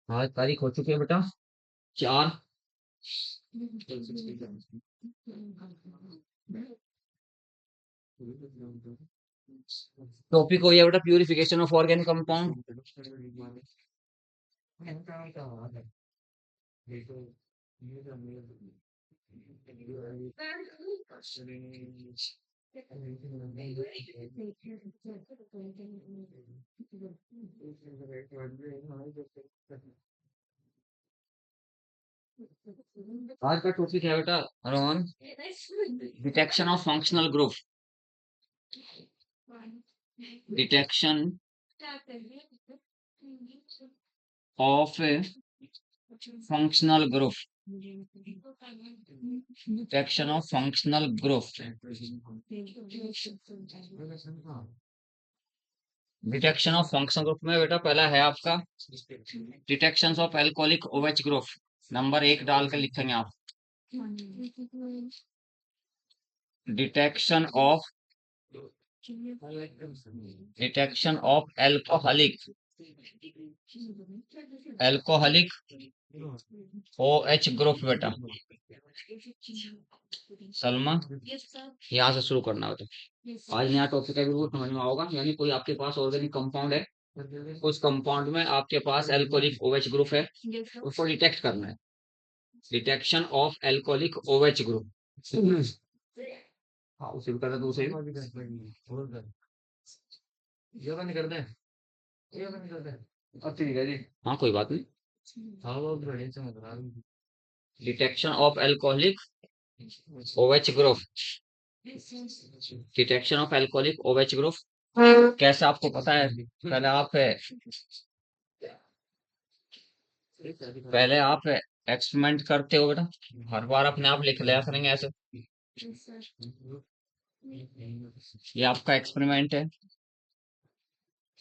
आज तारीख हो चुकी है बेटा 4। टॉपिक हो गया बेटा प्यूरिफिकेशन ऑफ ऑर्गेनिक कंपाउंड। आज का टॉपिक है बेटा Rohan detection of functional group. Detection of functional group. Detection of functional group. Detection of functional group में बेटा पहला है आपका detection of alcoholic OH group. Number 1 डाल कर लिखेंगे आप। Detection of alcoholic OH group बेटा। सलमा यहाँ से शुरू करना बेटा। आज नया टॉपिक है बिल्कुल समझ में आओगा। यानी कोई आपके पास ऑर्गेनिक कंपाउंड है, उस कंपाउंड में आपके पास एल्कोहलिक ओएच ग्रुप है, उसको डिटेक्ट करना है। Detection of alcoholic OH group. हाँ उसे भी करना, दूसरे योगा नहीं करते, योगा नहीं करते। अब ठीक है जी, हाँ कोई बात नहीं। हाँ वो बढ़िया से बता। Detection of alcoholic OH group. Detection of alcoholic OH group कैसे आपको पता है? पहले आप एक्सपेरिमेंट करते हो बेटा, हर बार अपने आप लिख लिया करेंगे ऐसे। ये आपका एक्सपेरिमेंट है,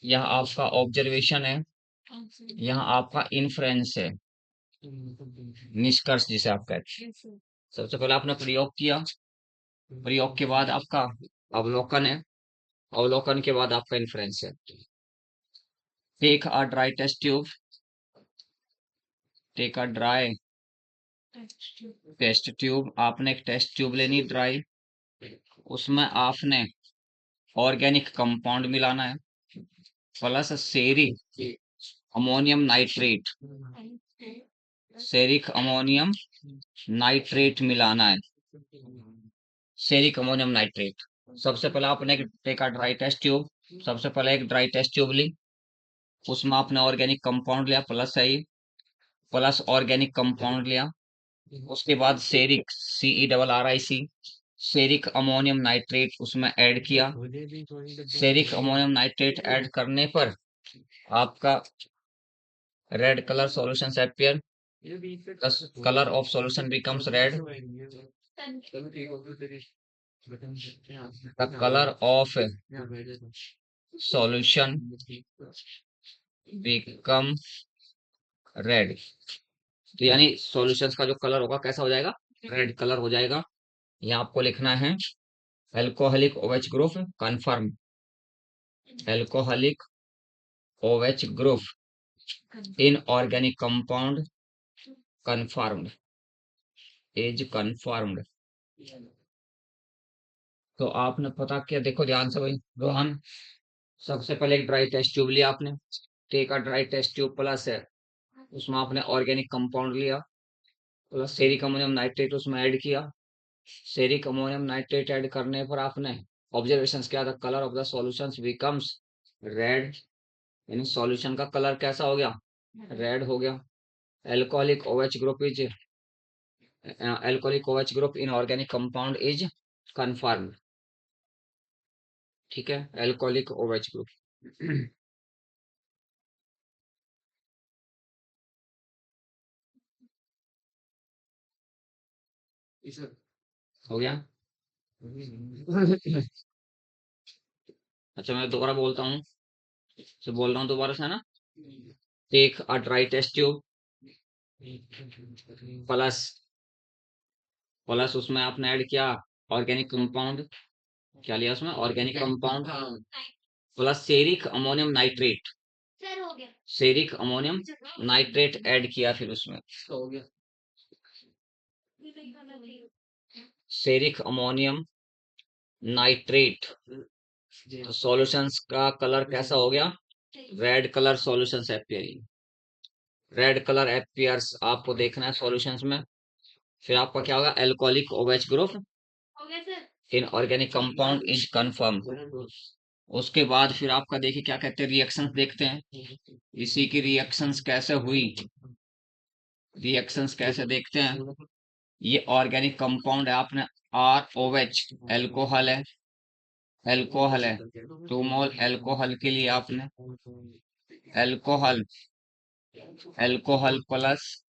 यह आपका ऑब्जर्वेशन है, यहाँ आपका इन्फ्रेंस है, निष्कर्ष जिसे आप कहते हैं। सबसे पहले आपने प्रयोग किया, प्रयोग के बाद आपका अवलोकन है, अवलोकन के बाद आपका इन्फ्रेंस है। Take a dry test tube, take a dry test tube. आपने एक टेस्ट ट्यूब लेनी ड्राई, उसमें आपने ऑर्गेनिक कंपाउंड मिलाना है plus ceric ammonium nitrate. Ceric ammonium nitrate मिलाना है, सेरिक अमोनियम नाइट्रेट। सबसे पहले आपने एक ड्राई टेस्ट ट्यूब, सबसे पहले एक ड्राई टेस्ट ट्यूब ली, उसमें आपने ऑर्गेनिक कंपाउंड लिया प्लस है प्लस ऑर्गेनिक कंपाउंड लिया। उसके बाद ceric CERRIC ceric ammonium nitrate उसमें ऐड किया। सेरिक अमोनियम नाइट्रेट ऐड करने पर आपका red colour solution appear, the color of solution becomes red, the color of solution become red। तो यानी सॉल्यूशंस का जो कलर होगा कैसा हो जाएगा? रेड कलर हो जाएगा। यहाँ आपको लिखना है alcoholic OH group confirm, alcoholic OH group in organic compound confirmed, is confirmed। तो आपने पता किया, देखो ध्यान से भाई रोहन। सबसे पहले एक ड्राई टेस्ट ट्यूब लिया आपने, take a dry test tube plus है, उसमें आपने ऑर्गेनिक कंपाउंड लिया प्लस सेरिक अमोनियम नाइट्रेट उसमें ऐड किया। सेरिक अमोनियम नाइट्रेट ऐड करने पर आपने ऑब्जर्वेशंस किया, the colour of the solutions becomes red, यानी सॉल्यूशन का कलर कैसा हो गया? रेड हो गया। Alcoholic OH group is alcoholic OH group in organic compound is confirmed। ठीक है, alcoholic OH group। हो गया। अच्छा मैं दोबारा बोलता हूँ, तो बोल रहा हूँ दोबारा से, है ना? Take a dry test tube plus plus उसमें आपने ऐड किया ऑर्गेनिक कंपाउंड। क्या लिया उसमें? Organic compound. Plus ceric ammonium nitrate, ceric ammonium nitrate add किया फिर उसमें, हो गया सेरिक अमोनियम नाइट्रेट। तो सॉल्यूशंस का कलर कैसा हो गया? Red colour solutions appearing, red colour appears आपको देखना है सॉल्यूशंस में। फिर आपका क्या होगा? Alcoholic OH group in organic compound is confirm. उसके बाद फिर आपका देखिए क्या कहते हैं, रिएक्शंस देखते हैं, इसी की रिएक्शंस कैसे हुई, रिएक्शंस कैसे देखते हैं। ये ऑर्गेनिक कंपाउंड है, आपने ROH एल्कोहल है, एल्कोहल है, 2 मोल एल्कोहल के लिए आपने alcohol, alcohol plus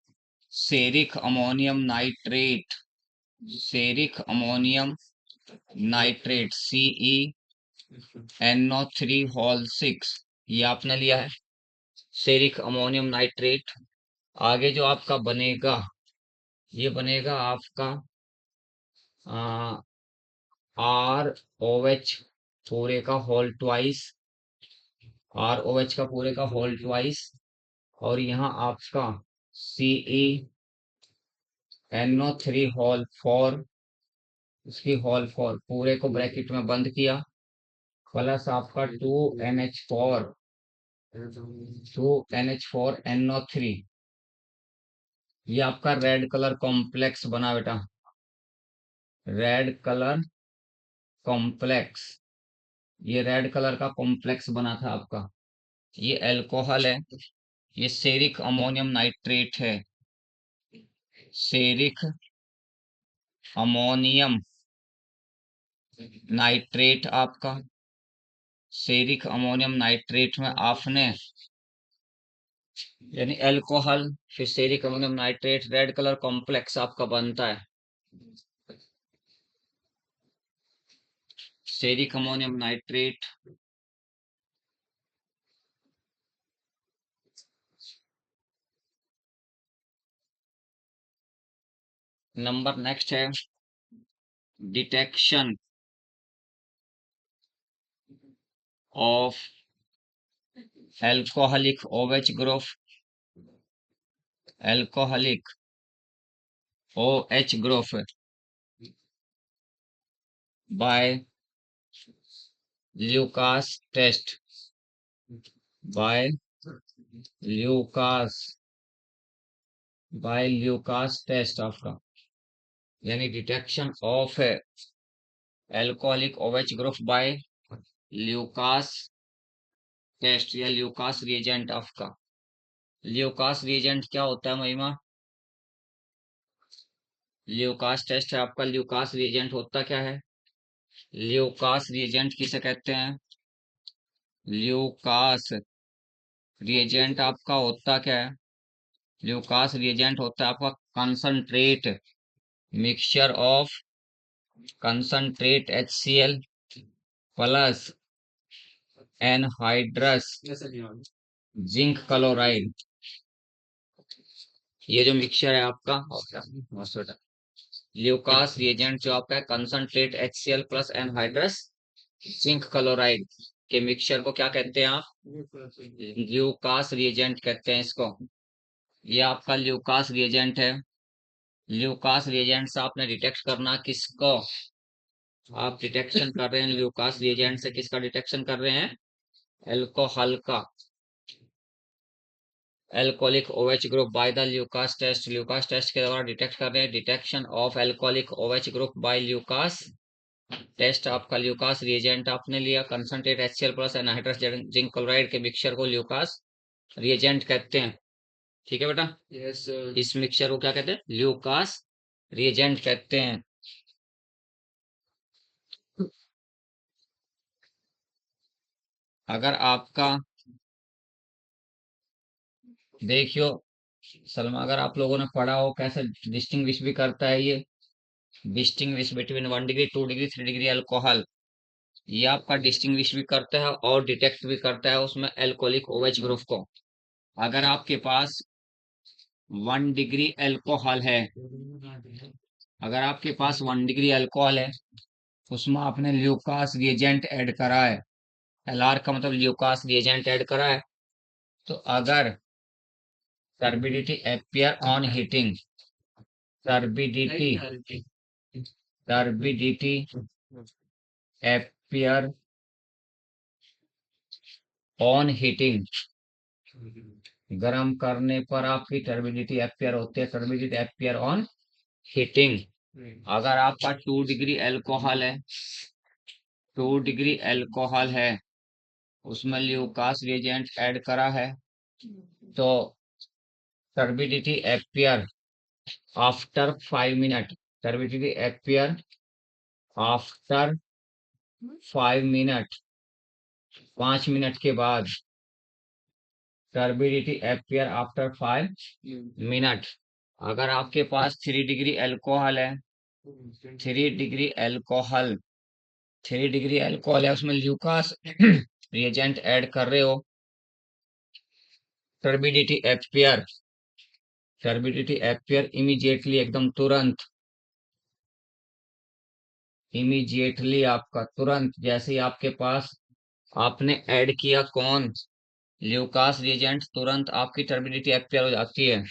ceric ammonium nitrate, ceric ammonium nitrate CeNO3 6, ये आपने लिया है सेरिक अमोनियम नाइट्रेट। आगे जो आपका बनेगा, ये बनेगा आपका ROH पूरे का होल ट्वाइस, ROH का पूरे का होल ट्वाइस, और यहाँ आपका CeNO3 होल 4, इसकी होल 4 पूरे को ब्रैकेट में बंद किया, प्लस आपका 2NH4, 2NH4NO3, ये आपका रेड कलर कॉम्प्लेक्स बना बेटा, रेड कलर कॉम्प्लेक्स, ये रेड कलर का कॉम्प्लेक्स बना था आपका। ये अल्कोहल है, ये सेरिक अमोनियम नाइट्रेट है, सेरिक अमोनियम नाइट्रेट आपका, सेरिक अमोनियम नाइट्रेट में आपने यानी अल्कोहल फिर ceric ammonium nitrate, red colour complex आपका बनता है, ceric ammonium nitrate. Number next है detection of alcoholic OH group, alcoholic OH group by Lucas test, by Lucas, by Lucas test आपका, यानी detection of alcoholic OH group by Lucas test या Lucas reagent आपका। Lucas reagent क्या होता है महिमा? Lucas test है आपका, ल्यूकास रिएजेंट होता क्या है? ल्यूकास रिएजेंट किसे कहते हैं? ल्यूकास रिएजेंट आपका होता क्या है? ल्यूकास रिएजेंट होता है आपका concentrate mixture of concentrate HCl plus anhydrous zinc chloride, ये जो मिक्सचर है आपका ल्यूकास रिएजेंट जो आपका है concentrate HCl plus anhydrous zinc chloride के मिक्सचर को क्या कहते हैं आप? ल्यूकास रिएजेंट कहते हैं इसको। ये आपका ल्यूकास रिएजेंट है। ल्यूकास रिएजेंट से आपने डिटेक्ट करना किसको? आप डिटेक्शन कर रहे हैं ल्यूकास रिएजेंट से, किसका डिटेक्शन कर रहे हैं? एल्कोहल का, alcoholic OH group by the Lucas test, Lucas test के द्वारा डिटेक्ट कर रहे हैं। Detection of alcoholic OH group by Lucas test, आपका ल्यूकास रिएजेंट आपने लिया concentrate HCl plus anhydrous zinc chloride के मिक्सचर को ल्यूकास रिएजेंट कहते हैं। ठीक है बेटा, यस सर। इस मिक्सचर को क्या कहते हैं? ल्यूकास रिएजेंट कहते हैं। अगर आपका देखियो सलमा, अगर आप लोगों ने पढ़ा हो कैसे डिस्टिंग्विश भी करता है ये, distinguish between 1 degree 2 degree 3 degree alcohol, ये आपका डिस्टिंग्विश भी करता है और डिटेक्ट भी करता है उसमें एल्कोहलिक OH ग्रुप को। अगर आपके पास 1 डिग्री अल्कोहल है, अगर आपके पास 1 डिग्री अल्कोहल है, उसमें आपने ल्यूकास रिएजेंट ऐड करा है, LR का मतलब ल्यूकास रिएजेंट ऐड करा है। तो अगर turbidity appear on heating, turbidity turbidity appear on heating, गर्म करने पर आपकी टर्बिडिटी appear होती है, टर्बिडिटी appear on heating। अगर आपका 2 डिग्री एल्कोहल है, 2 डिग्री एल्कोहल है, उसमें ल्यूकास रिएजेंट ऐड करा है, तो turbidity appear after 5 minute, turbidity appear after 5 minute, 5 minute के बाद, टर्बिडिटी appear आफ्टर 5 मिनट। अगर आपके पास 3 डिग्री एल्कोहल है, 3 डिग्री एल्कोहल, 3 डिग्री एल्कोहल है, उसमें ल्यूकास रिएजेंट ऐड कर रहे हो, टर्बिडिटी appear इमीडिएटली, एकदम तुरंत, इमीडिएटली आपका तुरंत, जैसे ही आपके पास आपने ऐड किया कौन, ल्यूकास रिएजेंट, तुरंत आपकी टर्बिडिटी appear हो जाती है।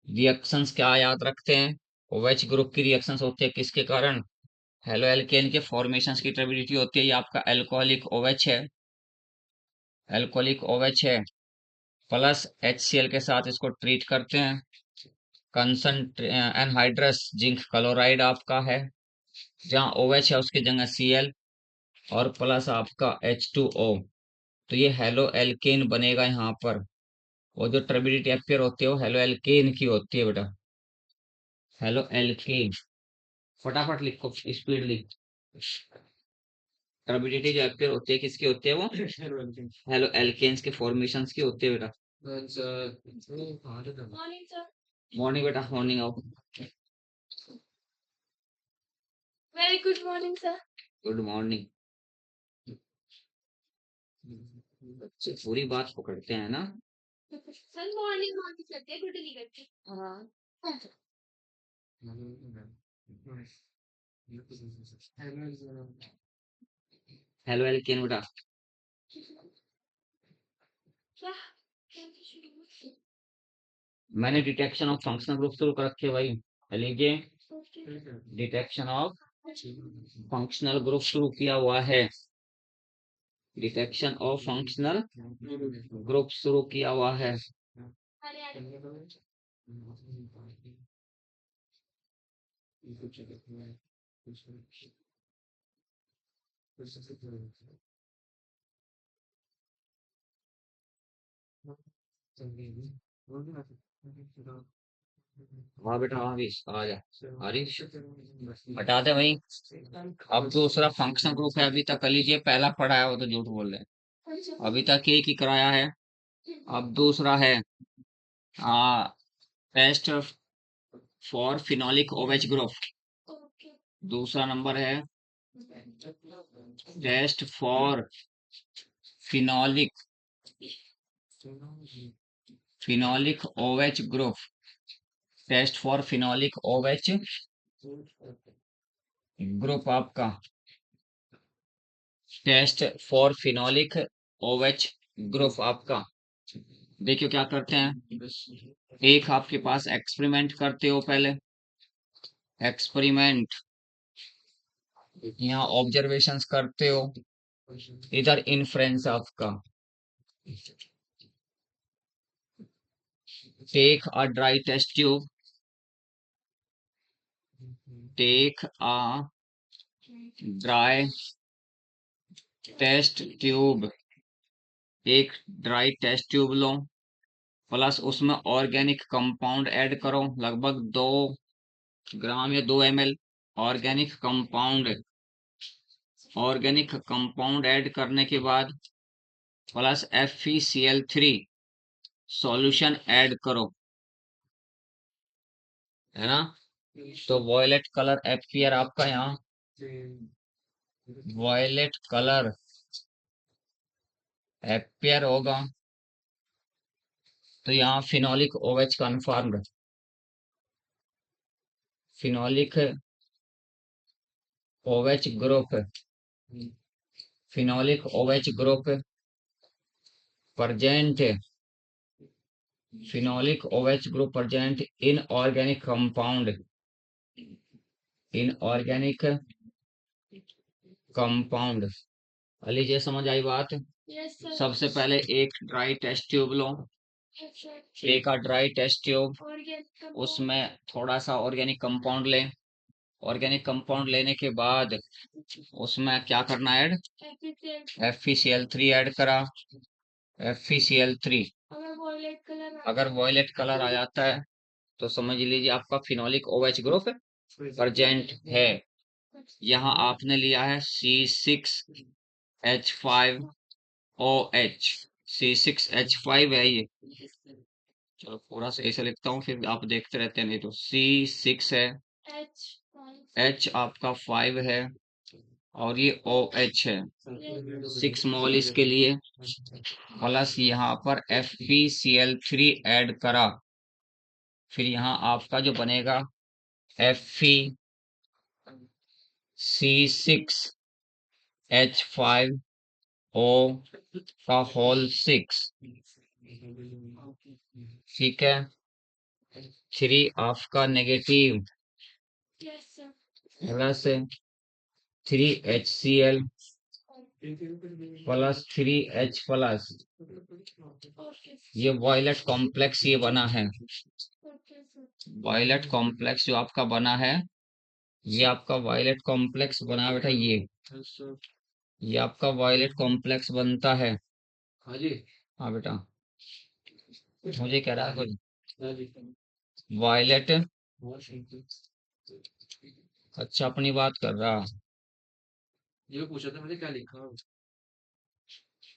रिएक्शंस क्या याद रखते हैं, OH ग्रुप की रिएक्शंस होती है, किसके कारण, हेलो एल्केन के फॉर्मेशंस की टर्बिडिटी होती है। ये आपका एल्कोहलिक OH है, एल्कोहलिक OH है, प्लस HCl के साथ इसको ट्रीट करते हैं, एनहाइड्रस जिंक क्लोराइड आपका है, जहाँ OH है उसकी जगह Cl, और प्लस आपका H2O। तो ये हेलो एल्केन बनेगा यहाँ पर। वो जो टर्बिडिटी appear होती है वो हेलो एल्केन की होती है बेटा, हेलो एल्केन। फटाफट लिखो, स्पीड लिख। टर्बिडिटी जो appear होती है किसकी होती है, वो हेलो एल्केन्स के फॉर्मेशंस की होती है बेटा। मॉर्निंग बेटा, मॉर्निंग आओ। Very good morning, sir. Good morning. बच्चे पूरी बात पकड़ते हैं ना। Sir, morning morning करते हैं, good नहीं करते। हाँ। हेलो एल्केन बेटा। क्या? क्या शुरू? मैंने डिटेक्शन ऑफ फंक्शनल ग्रुप शुरू कर रखे भाई, लीजिए डिटेक्शन ऑफ फंक्शनल ग्रुप शुरू किया हुआ है, डिटेक्शन ऑफ फंक्शनल ग्रुप शुरू किया हुआ है। अरे अरे। हाँ बेटा, हाँ भी आ जा, हरीश हटा दे भाई। अब दूसरा फंक्शनल ग्रुप है, अभी तक कर लीजिए, पहला पढ़ा है वो तो झूठ बोल रहे हैं, अभी तक एक ही कराया है। अब दूसरा है test for phenolic OH group, दूसरा नंबर है test for phenolic phenolic OH group, test for phenolic OH group आपका, test for phenolic OH group आपका। देखियो क्या करते हैं, एक आपके पास एक्सपेरिमेंट करते हो, पहले एक्सपेरिमेंट, यहाँ ऑब्जर्वेशंस करते हो, इधर इन्फ्रेंस आपका, take a dry test tube, take a dry test tube, एक ड्राई टेस्ट ट्यूब लो, प्लस उसमें ऑर्गेनिक कंपाउंड ऐड करो, लगभग 2 ग्राम या 2 ml organic compound, organic compound add करने के बाद प्लस FeCl3 सॉल्यूशन ऐड करो, है ना। तो वॉयलेट कलर appear आपका यहाँ, वॉयलेट कलर appear होगा, तो यहाँ phenolic OH confirmed, phenolic OH group phenolic OH group present phenolic OH group present in organic compound। Ali ji समझ आई बात? Yes sir. सबसे पहले एक ड्राई टेस्ट ट्यूब लो, एक का ड्राई टेस्ट ट्यूब, उसमें थोड़ा सा ऑर्गेनिक कंपाउंड लें। ऑर्गेनिक कंपाउंड लेने के बाद उसमें क्या करना ऐड? FeCl3 ऐड करा। FeCl3 अगर वॉयलेट कलर आ जाता है तो समझ लीजिए आपका फिनोलिक OH ग्रुप प्रेजेंट है। यहाँ आपने लिया है C6H5OH। C6H5 है ये। चलो पूरा सही से लिखता हूँ, फिर आप देखते रहते हैं। नहीं तो C6 है, H आपका 5 है और ये OH है, 6 मोल इसके लिए, प्लस यहाँ पर FeCl3 ऐड करा। फिर यहाँ आपका जो बनेगा FeC6H5O का होल 6, ठीक है। 3 आपका negative plus 3HCl plus 3H plus, ये वॉयलेट कॉम्प्लेक्स ये बना है। वॉयलेट कॉम्प्लेक्स जो आपका बना है, ये आपका वॉयलेट कॉम्प्लेक्स बना बेटा, ये आपका वॉयलेट कॉम्प्लेक्स बनता है। हाँ जी, हाँ बेटा, मुझे कह रहा है कुछ वॉयलेट। अच्छा अपनी बात कर रहा, ये पूछा था मैंने क्या लिखा।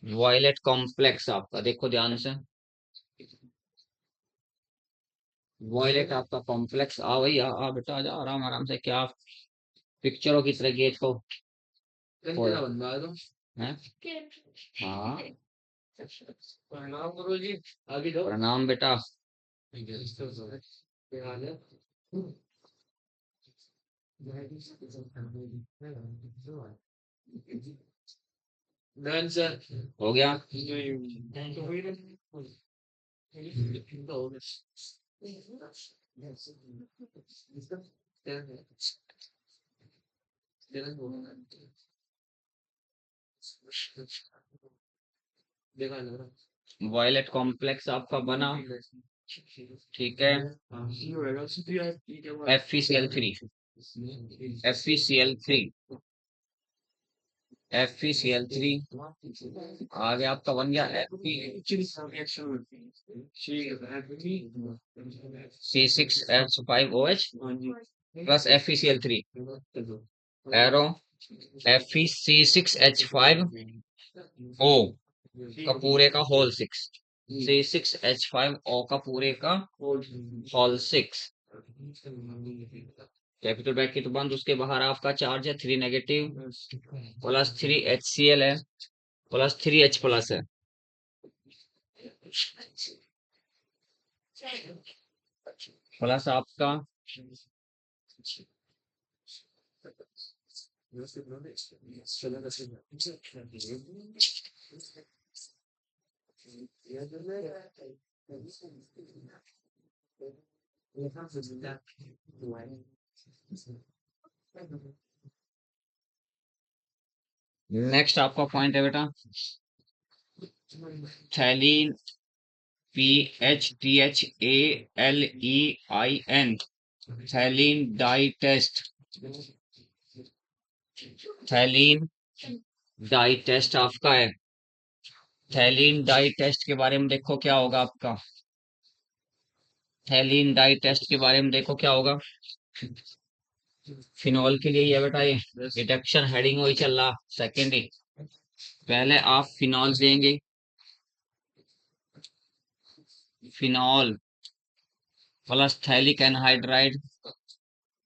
वॉयलेट कॉम्प्लेक्स आपका देखो ध्यान से, वॉयलेट आपका कॉम्प्लेक्स आ भाई, आ बेटा, आ जा आराम आराम से। क्या पिक्चरों की तरह गेट को बनवा दो हैं? हाँ प्रणाम गुरु जी, आगे दो। प्रणाम बेटा। डन सर, हो गया। वॉयलेट कॉम्प्लेक्स आपका बना, ठीक है। FeCl3 FeCl3 FeCl3 आ गया आपका, बन गया C6H5OH plus FeCl3 arrow FeC6H5O का पूरे का होल 6, C6H5O का पूरे का होल 6, कैपिटल ब्रैकेट बंद, उसके बाहर आपका चार्ज है 3 नेगेटिव प्लस 3HCl है प्लस 3H प्लस है। प्लस आपका नेक्स्ट आपका पॉइंट है बेटा थैलीन, PHTHALEIN, थैलीन die test. थैलीन die test आपका है। थैलीन डाई टेस्ट के बारे में देखो क्या होगा आपका। थैलीन डाई टेस्ट के बारे में देखो क्या होगा। फिनॉल के लिए ये बेटा, ये रिडक्शन हेडिंग वही चल रहा सेकेंडरी। पहले आप फिनॉल देंगे, phenol plus phthalic anhydride,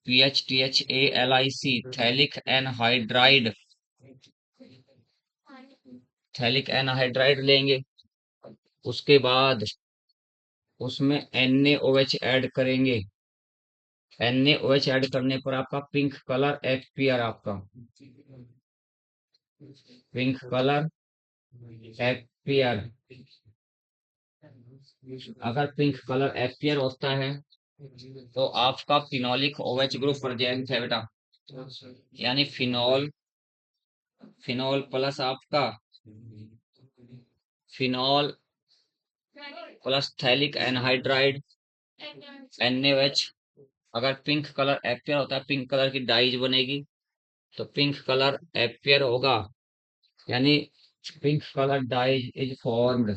PHTHALIC, phthalic anhydride, phthalic anhydride लेंगे। उसके बाद उसमें NaOH ऐड करेंगे। NaOH ऐड करने पर आपका पिंक कलर अपीयर आपका पिंक कलर एपियर। अगर पिंक कलर एपियर होता है तो आपका फिनोलिक ओएच ग्रुप प्रेजेंट है बेटा, यानी फिनॉल, फिनॉल प्लस आपका phenol plus phthalic anhydride NaOH। अगर पिंक कलर एपियर होता है, पिंक कलर की डाइज बनेगी, तो पिंक कलर एपियर होगा, यानी pink colour dyes is formed.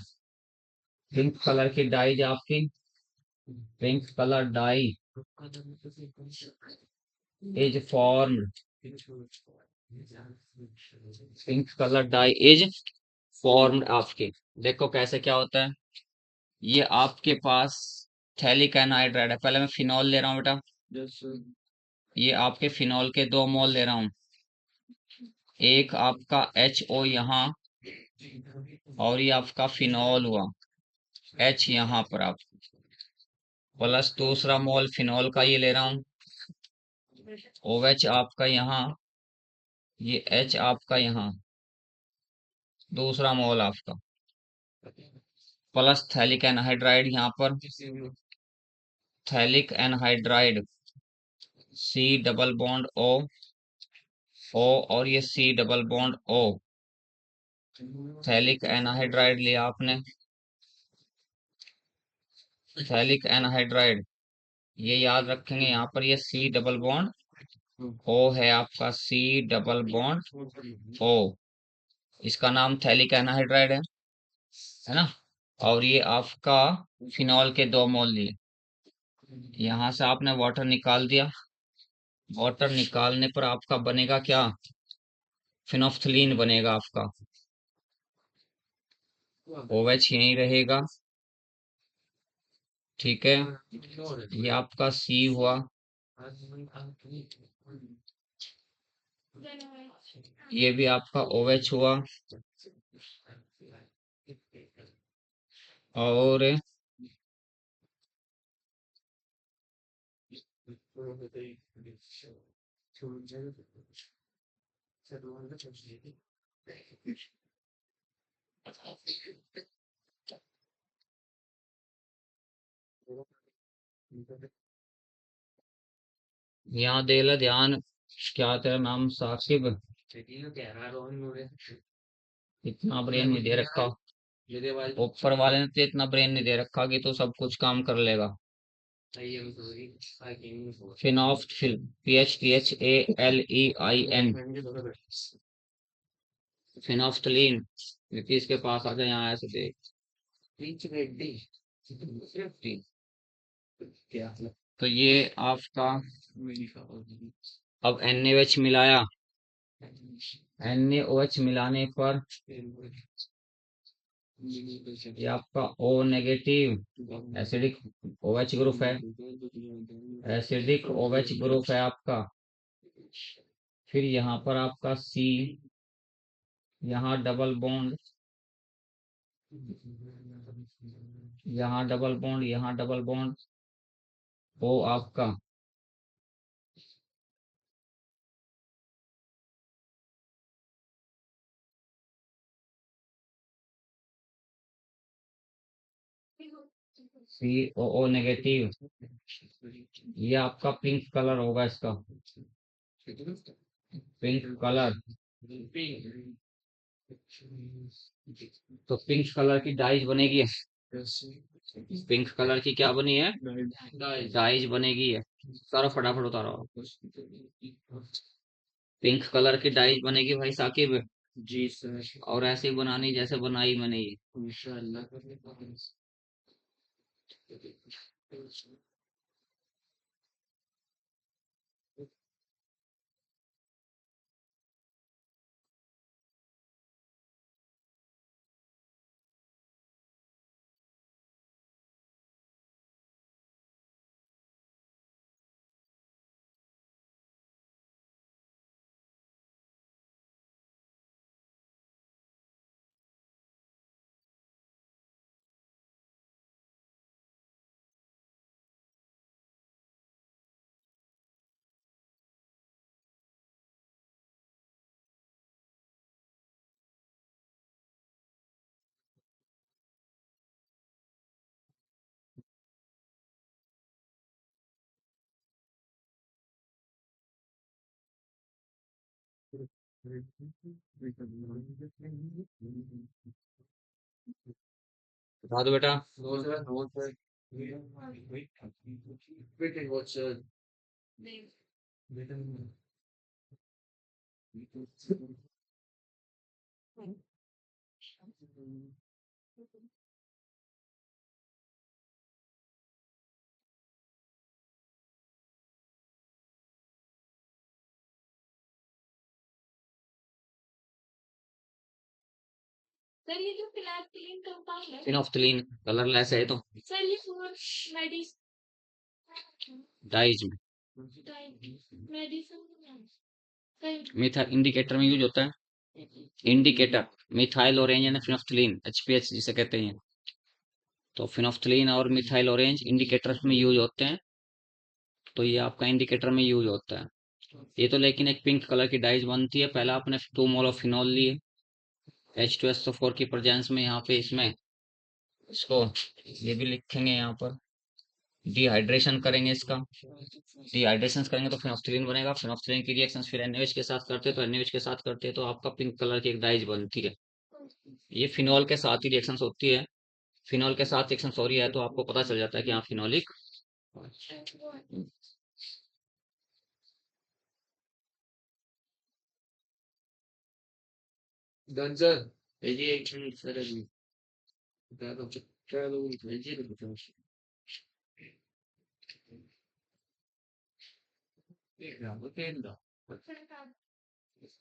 Pink colour की डाइज आपकी, pink colour dye is formed, pink colour dye is formed आपके। देखो कैसे क्या होता है। ये आपके पास थैलिक एनहाइड्राइड है, पहले मैं फिनॉल ले रहा हूँ बेटा, ये आपके फिनॉल के 2 मोल ले रहा हूँ, एक आपका HO यहाँ और ये आपका फिनॉल हुआ H यहाँ पर आप, प्लस दूसरा मोल फिनॉल का ये ले रहा हूँ, OH आपका यहाँ, ये H आपका यहाँ, दूसरा मोल आपका, प्लस थैलिक एनहाइड्राइड यहाँ पर, phthalic anhydride C double bond O और ये C double bond O, phthalic anhydride लिया आपने, थैलिक एनहाइड्राइड, ये याद रखेंगे यहाँ पर ये C डबल बॉन्ड O है आपका, C डबल बॉन्ड O, इसका नाम थैलिक एनहाइड्राइड है ना। और ये आपका फिनॉल के 2 मोल लिए, यहाँ से आपने वाटर निकाल दिया, वाटर निकालने पर आपका बनेगा क्या, फिनोफ्थलीन बनेगा आपका, OH यहीं रहेगा, ठीक है। ये आपका C हुआ, ये भी आपका OH हुआ, और यहाँ दे ला ध्यान, क्या तेरा नाम साकिब, इतना ब्रेन नहीं दे रखा, ऊपर वाले ने तो इतना ब्रेन नहीं दे रखा कि तो सब कुछ काम कर लेगा। फिनोफ्थिल, PHTHALEIN, फिनोफ्थलीन, इसके पास आ जाए, यहाँ ऐसे देख, तो ये आपका, अब NaOH मिलाया, NaOH मिलाने पर ये आपका O negative acidic OH group है, एसिडिक OH ग्रुप है आपका। फिर यहाँ पर आपका C, यहाँ डबल बॉन्ड, यहाँ डबल बॉन्ड, यहाँ डबल बॉन्ड, O आपका, COO नेगेटिव, ये आपका पिंक कलर होगा इसका, पिंक कलर। तो पिंक कलर की डाइज बनेगी, पिंक कलर की क्या बनी है, डाइज बनेगी है, सारा फटाफट उतारो। पिंक कलर की डाइज बनेगी भाई साकिब जी सर, और ऐसे ही बनानी जैसे बनाई मैंने ये, बता दो बेटा। नहीं। सर ये जो फिनाइल कंपाउंड है। फिनोफ्थलीन कलरलेस है तो सर ये फॉर मेडिसिन। डाइज में मेडिसिन। मिथा इंडिकेटर में यूज होता है। Indicator methyl orange and phenolphthalein HPH जिसे कहते हैं। तो फिनोफ्थलीन और मिथाइल ऑरेंज इंडिकेटर्स में यूज होते हैं। तो ये आपका इंडिकेटर में यूज होता है। ये तो लेकिन एक पिंक कलर की डाइज बनती है। पहला आपने 2 मोल ऑफ फिनॉल लिए H2SO4 की प्रेजेंस में। यहाँ पे इसमें इसको ये भी लिखेंगे यहाँ पर। डिहाइड्रेशन करेंगे इसका। डिहाइड्रेशन करेंगे तो फिनोफ्थलीन बनेगा। फिनोफ्थलीन की रिएक्शन फिर NaOH के साथ करते हैं तो NaOH के साथ करते हैं तो आपका पिंक कलर की एक डाइज बनती है। ये फिनॉल के साथ ही रिएक्शन होती है। फिनॉल के साथ रिएक्शन सॉरी है तो आपको पता चल जाता है कि हाँ फिनोलिक।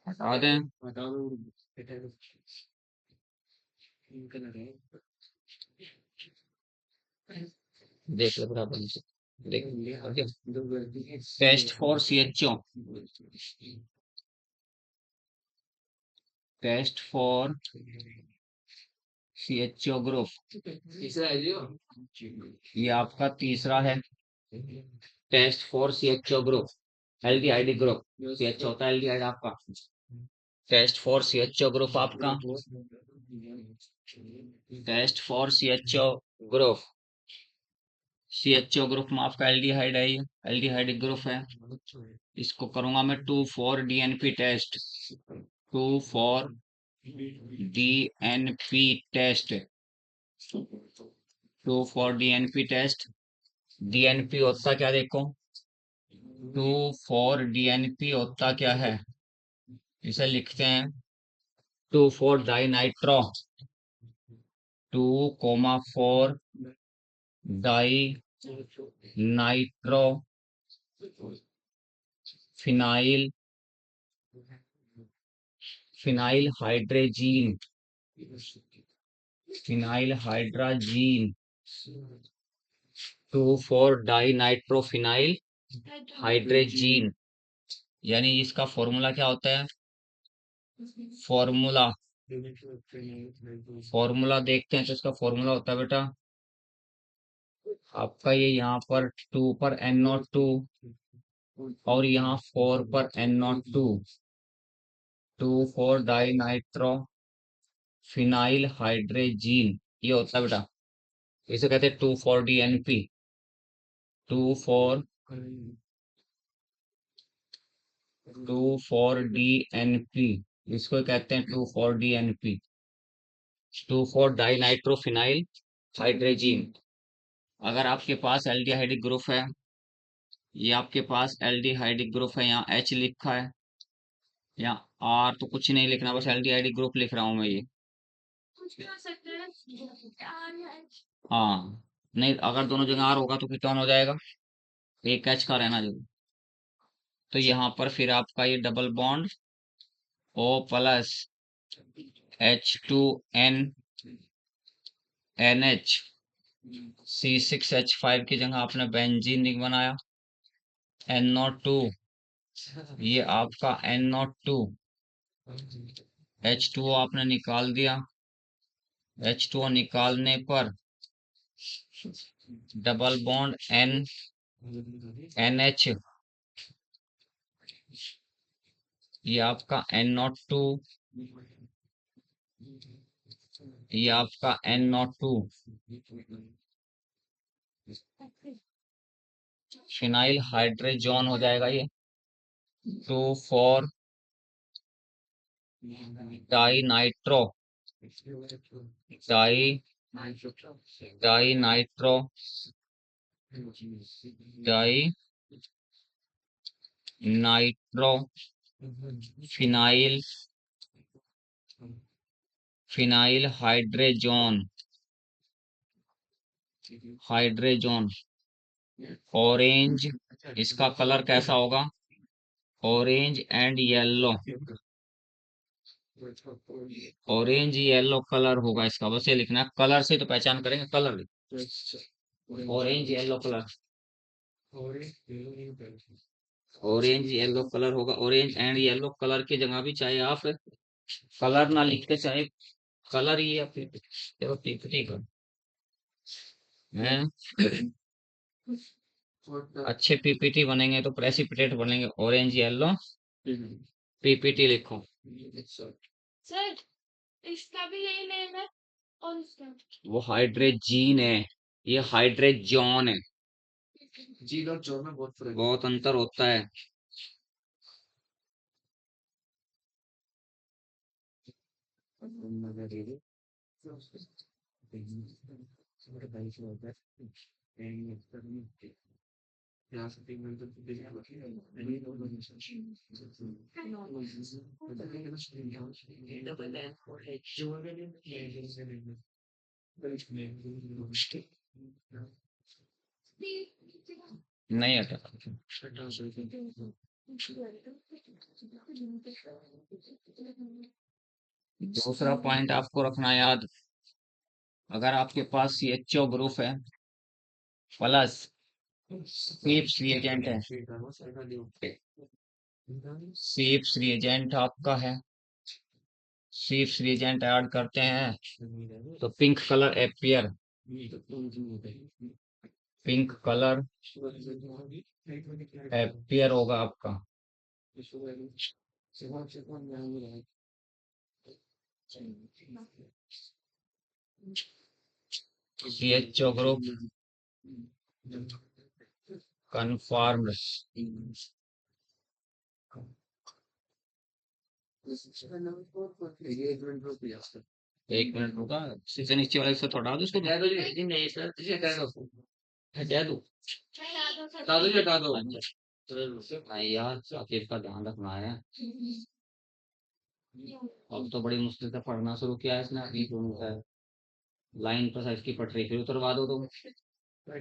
हटा दें। देख लो बराबर से। देख test for CHO। Test for CHO group ये आपका तीसरा है। Test for CHO group aldehyde group. CHO होता है एल्डिहाइड आपका। टेस्ट फॉर CHO ग्रुप आपका। Test for CHO group. CHO group में आपका एल्डिहाइड है। ये एल्डिहाइड ग्रुप है। इसको करूंगा मैं 2,4-DNP test. 2,4-DNP test. 2,4-DNP test. DNP होता क्या देखो। 2,4-DNP होता क्या है। इसे लिखते हैं two four dinitro. 2,4 di nitro phenyl phenyl hydrazine. Phenyl hydrazine. Two four dinitrophenyl hydrazine. यानी इसका फॉर्मूला क्या होता है। फॉर्मूला फॉर्मूला देखते हैं तो इसका फॉर्मूला होता है बेटा आपका ये यहाँ पर 2 पर NO2 और यहाँ 4 पर NO2। 2,4 डाइनाइट्रो फिनाइल हाइड्रेजीन ये होता है बेटा। इसे कहते हैं 2,4-DNP। 2,4 2,4-DNP इसको कहते हैं 2,4-DNP। 2,4 डाइनाइट्रोफिनाइल हाइड्रेजीन। अगर आपके पास एल्डिहाइडिक ग्रुप है ये आपके पास एल्डिहाइडिक ग्रुप है यहाँ H लिखा है। यहाँ R तो कुछ नहीं लिखना बस एल्डिहाइडिक ग्रुप लिख रहा हूँ मैं ये। कुछ भी हो सकता है। हाँ नहीं अगर दोनों जगह R होगा तो कीटोन हो जाएगा। एक H का रहना जरूर। तो यहाँ पर फिर आपका ये double bond O+ H2N NH C6H5 की जगह आपने बेंजीन नहीं बनाया। NO2 ये आपका NO2 H2O आपने निकाल दिया। H2O निकालने पर डबल बॉन्ड NH ये आपका NO2 ये आपका NO2 फिनाइल हाइड्रोजन हो जाएगा ये 2,4 di nitro, di di nitro, di nitro, phenyl, phenyl hydrazone, hydrazone, orange, इसका कलर कैसा होगा? Orange and yellow, orange yellow colour होगा इसका, बस ये लिखना है, कलर से तो पहचान करेंगे, colour orange yellow colour, orange yellow colour होगा। ऑरेंज एंड येलो कलर की जगह भी चाहे आप कलर ना लिख के चाहे कलर ही या फिर चलो ठीक है। अच्छे पीपीटी बनेंगे तो प्रेसिपिटेट बनेंगे। ऑरेंज येलो पीपीटी लिखो। सर इसका भी यही नेम है और इसका वो हाइड्रेजीन है, ये हाइड्रेजोन है, जीन और जॉन में बहुत फर्क बहुत अंतर होता है। नहीं हटा। दूसरा पॉइंट आपको रखना याद, अगर आपके पास CHO ग्रुप है प्लस सीप्स रिएजेंट है, सीप्स रिएजेंट आपका है, सीप्स रिएजेंट ऐड करते हैं तो pink colour appear, pink colour appear होगा आपका। CHO ग्रुप कन्फर्म्ड, एक मिनट रुका, इससे नीचे वाले से थोड़ा दो उसको, हटा दो, हटा दो। नहीं यार, साकिब का ध्यान रखना है। अब तो बड़ी मुश्किल से पढ़ना शुरू किया है इसने, अभी तो है लाइन पर साइज की पट रही, फिर उतरवा दो तुम। अब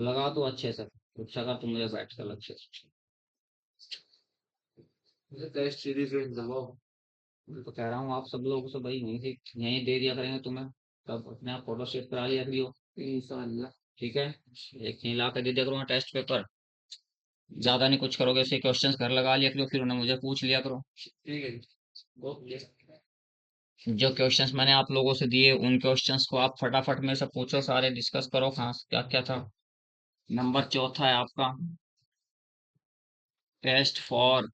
लगा दो अच्छे से, अच्छा कर तुम, मुझे बैठ कर अच्छे से। मैं तो कह रहा हूँ आप सब लोगों से भाई यहीं से यहीं दे दिया करेंगे तुम्हें, तब अपने आप फोटो सेट करा लिया करियो। ठीक है, एक यहीं ला कर दे दिया करो टेस्ट पेपर, ज्यादा नहीं कुछ करोगे, ऐसे क्वेश्चंस घर लगा लिया करो, फिर उन्हें मुझे पूछ लिया करो। जो क्वेश्चंस मैंने आप लोगों से दिए उन क्वेश्चंस को आप फटाफट में से पूछो, सारे डिस्कस करो, कहाँ क्या क्या था। नंबर चौथा है आपका टेस्ट फॉर,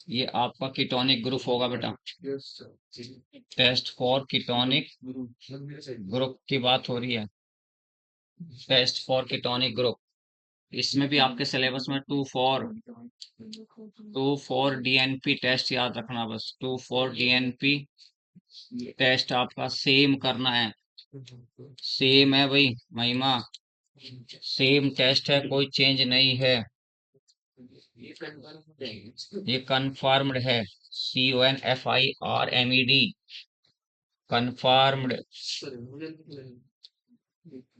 ये आपका कीटोनिक ग्रुप होगा बेटा, टेस्ट फॉर कीटोनिक ग्रुप की बात हो रही है, टेस्ट फॉर कीटोनिक ग्रुप। इसमें भी आपके सिलेबस में टू फोर DNP टेस्ट याद रखना, बस 2 4 DNP टेस्ट आपका सेम करना है, सेम है भाई महिमा, सेम टेस्ट है, कोई चेंज नहीं है, ये कंफर्म्ड है, CONFIRMED, कंफर्म्ड,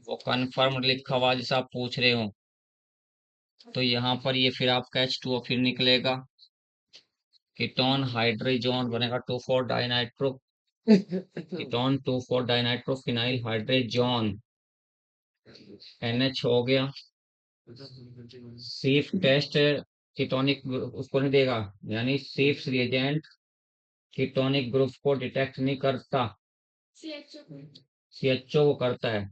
वो कंफर्म्ड लिखा हुआ जैसा आप पूछ रहे हो, तो यहाँ पर ये फिर आपका H2O फिर निकलेगा, कीटोन हाइड्रोजन बनेगा 2 4 dinitro, ketone 2 4 dinitro phenyl hydrogen, NH हो गया। सेफ टेस्ट कीटोनिक उसको नहीं देगा, यानी सेफ रिएजेंट कीटोनिक ग्रुप को डिटेक्ट नहीं करता, CHO को करता है।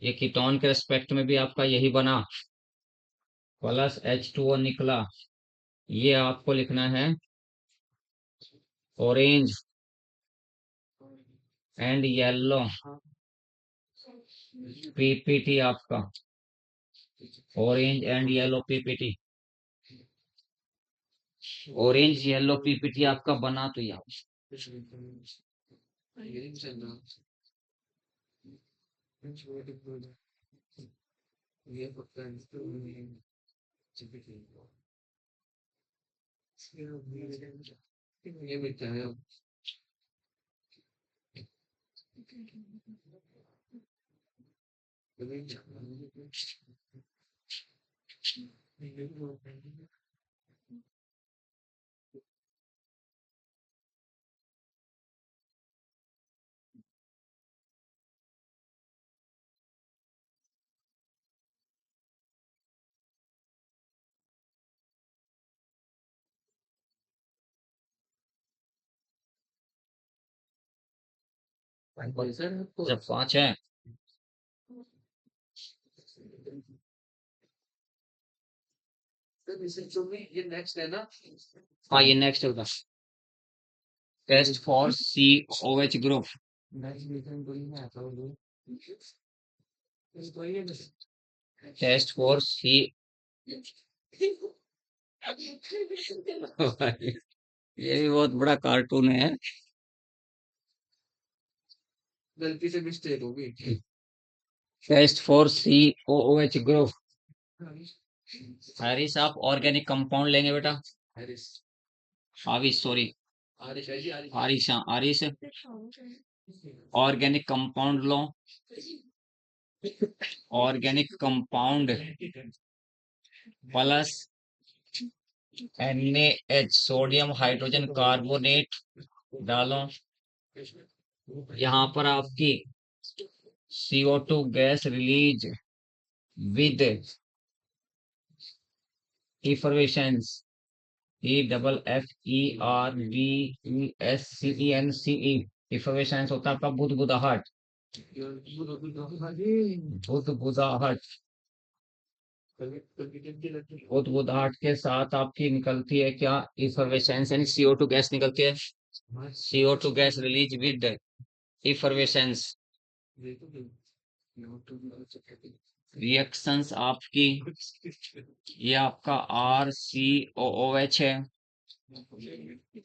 ये कीटोन के रेस्पेक्ट में भी आपका यही बना, प्लस H2O निकला, ये आपको लिखना है ऑरेंज एंड येलो PPT, आपका orange and yellow PPT। Orange yellow PPT आपका बना तो यहाँ जब 5 है हाँ ये नेक्स्ट होगा test for C O H group test for C ये भी बहुत बड़ा कार्टून है गलती से मिस्टेक होगी test for C O H group Haris आप ऑर्गेनिक कंपाउंड लेंगे बेटा हारिस सॉरी आरिश हाँ आरिश ऑर्गेनिक कंपाउंड लो organic compound plus NaH sodium hydrogen carbonate डालो यहाँ पर आपकी CO2 gas release with effervescence EFFERVESCENCE effervescence होता है आपका बुदबुदाहट बुदबुदाहट बुदबुदाहट के साथ आपकी निकलती है क्या इफर्वेशंस यानी CO2 गैस निकलती है CO2 gas release with effervescence reactions आपकी ये आपका RCOOH है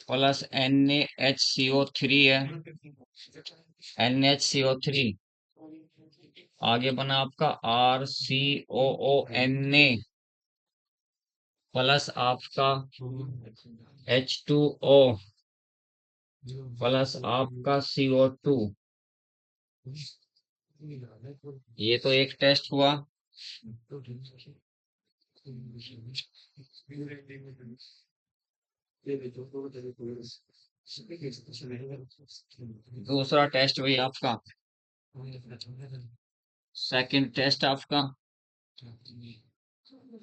प्लस NaHCO3 है NaHCO3 आगे बना आपका RCOONA प्लस आपका H2O प्लस आपका CO2 ये तो एक टेस्ट हुआ दूसरा टेस्ट वही आपका सेकंड टेस्ट आपका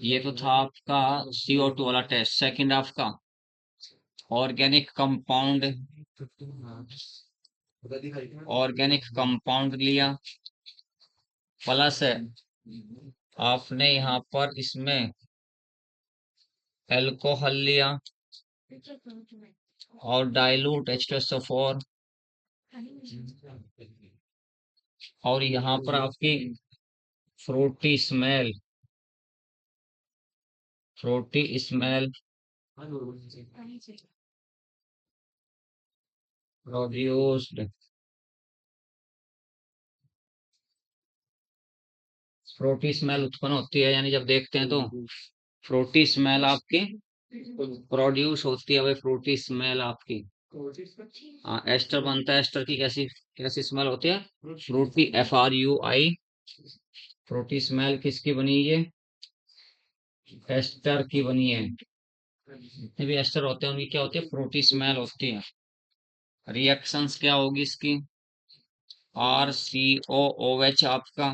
ये तो था आपका CO2 वाला टेस्ट सेकंड आपका ऑर्गेनिक कंपाउंड लिया प्लस आपने यहाँ पर इसमें एल्कोहल लिया और डाइल्यूट H2SO4 और यहाँ पर आपकी Frooti smell produced Frooti smell उत्पन्न होती है यानी जब देखते हैं तो फ्रूटी स्मेल आपकी प्रोड्यूस होती है भाई फ्रूटी स्मेल आपकी हाँ एस्टर बनता है एस्टर की कैसी कैसी स्मेल होती है फ्रूटी FRUI फ्रूटी स्मेल किसकी बनी है एस्टर की बनी है जितने भी एस्टर होते हैं उनकी क्या होती है फ्रूटी स्मेल होती है रिएक्शंस क्या होगी इसकी RCOOH आपका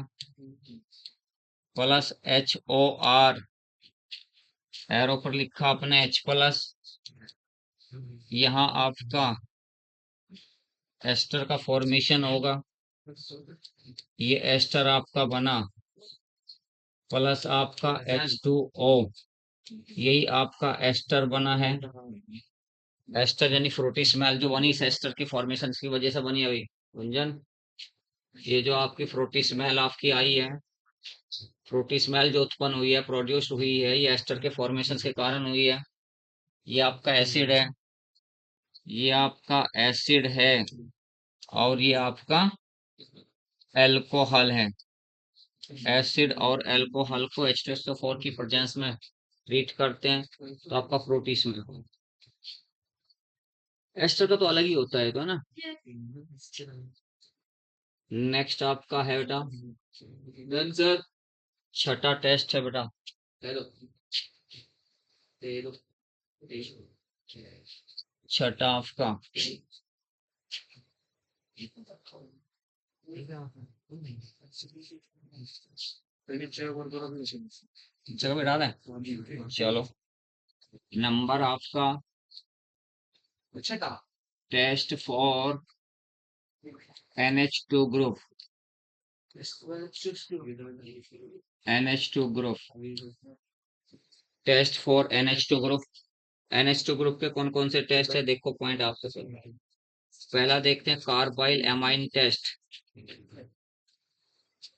प्लस HOR एरो पर लिखा अपने H प्लस यहाँ आपका एस्टर का फॉर्मेशन होगा ये एस्टर आपका बना प्लस आपका H2O यही आपका एस्टर बना है एस्टर यानी फ्रूटी स्मेल जो बनी इस एस्टर की फॉर्मेशन की वजह से बनी अभी गुंजन ये जो आपकी फ्रूटी स्मेल आपकी आई है फ्रूटी स्मेल जो उत्पन्न हुई है प्रोड्यूस हुई है ये एस्टर के फॉर्मेशन के कारण हुई है ये आपका एसिड है, ये आपका एसिड है, और ये आपका एल्कोहल है। एसिड और एल्कोहल को H2SO4 की प्रेजेंस में ट्रीट करते हैं तो आपका फ्रूटी स्मेल होगा। एस्टर का तो अलग ही होता है तो ना। नेक्स्ट आपका है बेटा सर छठा टेस्ट है बेटा, छठा आपका जगह पे डाला है। चलो नंबर आपका test for NH2 group, NH2 group, test for NH2 group. NH2 group के कौन कौन से टेस्ट है देखो पॉइंट आपसे सर। पहला देखते हैं कार्बाइल एमाइन टेस्ट।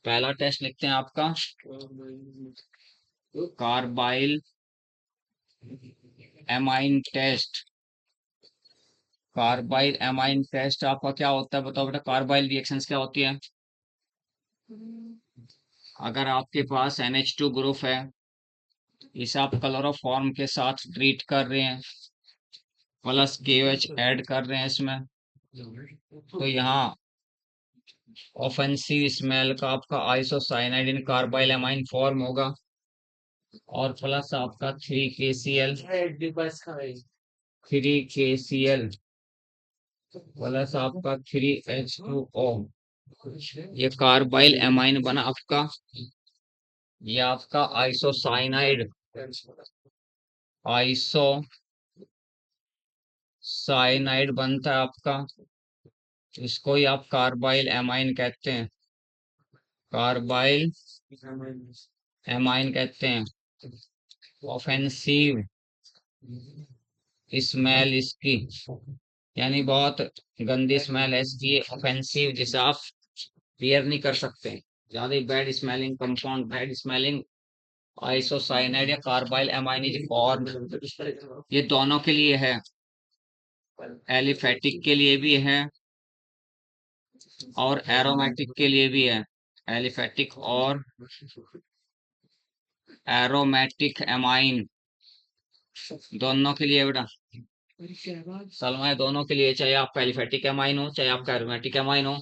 पहला टेस्ट लिखते हैं आपका carbylamine test. Carbylamine test आपका क्या होता है बताओ बेटा, कार्बाइल रिएक्शंस क्या होती है। अगर आपके पास NH2 ग्रुप है, इसे आप क्लोरोफॉर्म के साथ ट्रीट कर रहे हैं, प्लस KOH ऐड कर रहे हैं इसमें, तो यहाँ ऑफेंसिव स्मेल का आपका आइसोसाइनाइड इन कार्बाइल एमाइन फॉर्म होगा, और प्लस आपका 3KCl, 3KCl प्लस आपका 3H2O, ये कार्बाइल एमाइन बना आपका। ये आपका आइसोसाइनाइड, आइसोसाइनाइड बनता है आपका, इसको ही आप कार्बाइल एमाइन कहते हैं, कार्बाइल एमाइन कहते हैं। ऑफेंसिव स्मेल इसकी, यानी बहुत गंदी स्मेल है इसकी, ऑफेंसिव, जिसे आप बियर नहीं कर सकते, ज्यादा bad smelling compound, bad smelling isocyanide या कार्बाइल एमाइन इज फॉर्म। ये दोनों के लिए है, एलिफेटिक के लिए भी है और एरोमेटिक के लिए भी है। एलिफेटिक और एरोमेटिक एमाइन दोनों के लिए बेटा, सलमा दोनों के लिए, चाहे आपका एलिफेटिक एमाइन हो चाहे आपका एरोमेटिक एमाइन हो,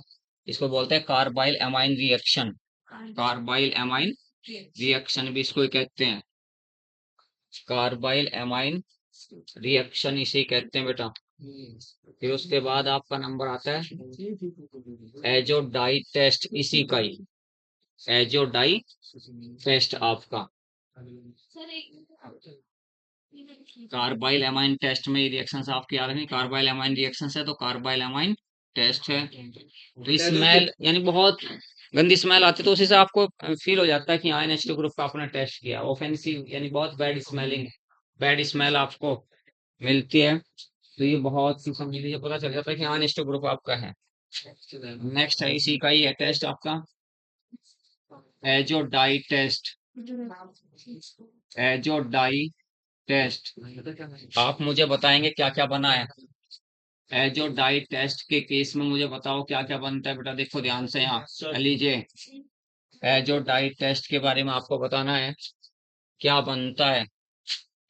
इसको बोलते हैं carbyl amine reaction. Carbyl amine reaction भी इसको ही कहते हैं, कार्बाइल एमाइन रिएक्शन इसे कहते हैं बेटा। फिर उसके बाद आपका नंबर आता है एजोडाई टेस्ट, इसी का ही एजोडाई टेस्ट आपका। कार्बाइल एमाइन टेस्ट में रिएक्शंस आपके याद रखें, कार्बाइल एमाइन रिएक्शंस है तो कार्बाइल एमाइन टेस्ट है। तो स्मेल यानी बहुत गंदी स्मेल आती है तो उसी से आपको फील हो जाता है कि हाँ NH2 ग्रुप का आपने टेस्ट किया। ऑफेंसिव यानी बहुत बैड स्मेलिंग, बैड स्मेल आपको मिलती है, तो ये बहुत सी समझ लीजिए पता चल जाता है कि हाँ NH2 ग्रुप आपका है। नेक्स्ट है इसी का ही है टेस्ट आपका एजोडाई टेस्ट। एजोडाई टेस्ट आप मुझे बताएंगे क्या क्या बना है। एजोडाई टेस्ट के केस में मुझे बताओ क्या क्या बनता है बेटा, देखो ध्यान से यहाँ लीजिए, एजोडाई टेस्ट के बारे में आपको बताना है क्या बनता है।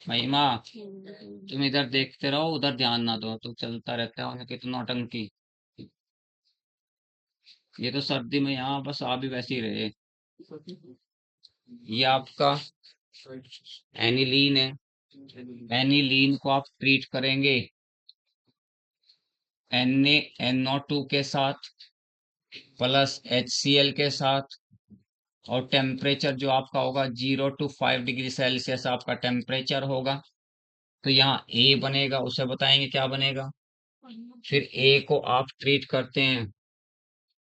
महिमा तुम इधर देखते रहो, उधर ध्यान ना दो, तो चलता रहता है उन्हें कितना नौटंकी। ये तो सर्दी में यहाँ बस आ भी वैसे ही रहे। ये आपका एनिलीन है, एनिलीन को आप ट्रीट करेंगे NaNO2 के साथ प्लस HCl के साथ, और टेम्परेचर जो आपका होगा 0 to 5 डिग्री सेल्सियस आपका टेम्परेचर होगा। तो यहाँ A बनेगा, उसे बताएंगे क्या बनेगा। फिर A को आप ट्रीट करते हैं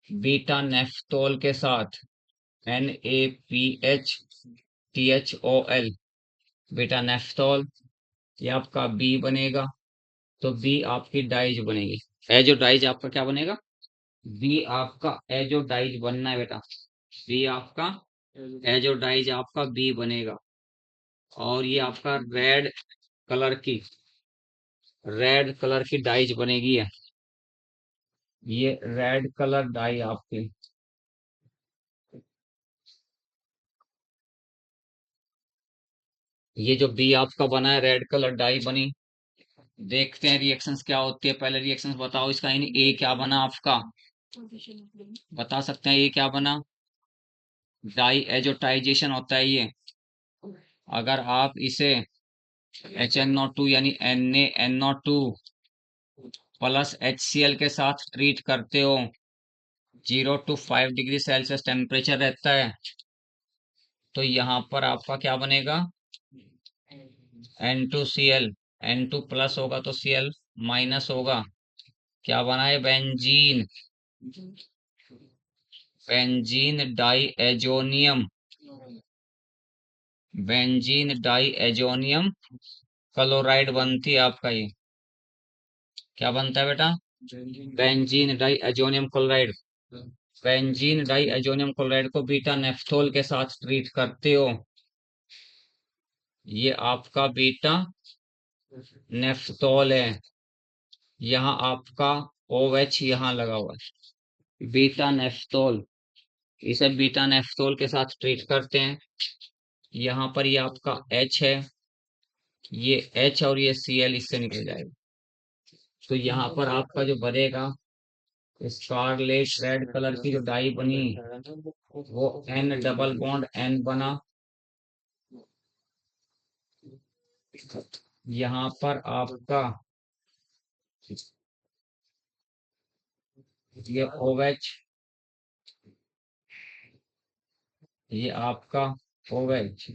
बीटा नेफ्थोल के साथ, NaPH बीटा नेफ्थोल, ये आपका B बनेगा। तो B आपकी डाइज बनेगी, एजोडाइज आपका क्या बनेगा, बी आपका एजोडाइज बनना है बेटा, बी आपका एजोडाइज आपका बी बनेगा। और ये आपका रेड कलर की रेड कलर की डाइज बनेगी। ये रेड कलर डाई आपकी, ये जो बी आपका बना है रेड कलर डाई बनी। देखते हैं रिएक्शंस क्या होती है। पहले रिएक्शंस बताओ इसका। यानी ए क्या बना आपका, बता सकते हैं ये क्या बना। डाई एजोटाइजेशन होता है ये। अगर आप इसे HNO2 यानी NaNO2 प्लस HCl के साथ ट्रीट करते हो, 0 to 5 डिग्री सेल्सियस टेम्परेचर रहता है, तो यहाँ पर आपका क्या बनेगा, N2Cl। N2 प्लस होगा तो Cl माइनस होगा। क्या बना है, benzene. Benzene diazonium, benzene diazonium chloride बनती है आपका ये। क्या बनता है बेटा, benzene diazonium chloride. Benzene diazonium chloride को बीटा नेफ्थोल के साथ ट्रीट करते हो, ये आपका बीटा नेफ्थोल है। यहाँ आपका OH यहाँ लगा हुआ है, बीटा नेफ्थोल। इसे बीटा नेफ्थोल के साथ ट्रीट करते हैं। यहाँ पर ये आपका H है, ये H और ये Cl इससे निकल जाएगा। तो यहाँ पर आपका जो बनेगा स्कारलेट रेड कलर की जो डाई बनी, वो N डबल बॉन्ड N बना। यहाँ पर आपका ये OH, ये आपका OH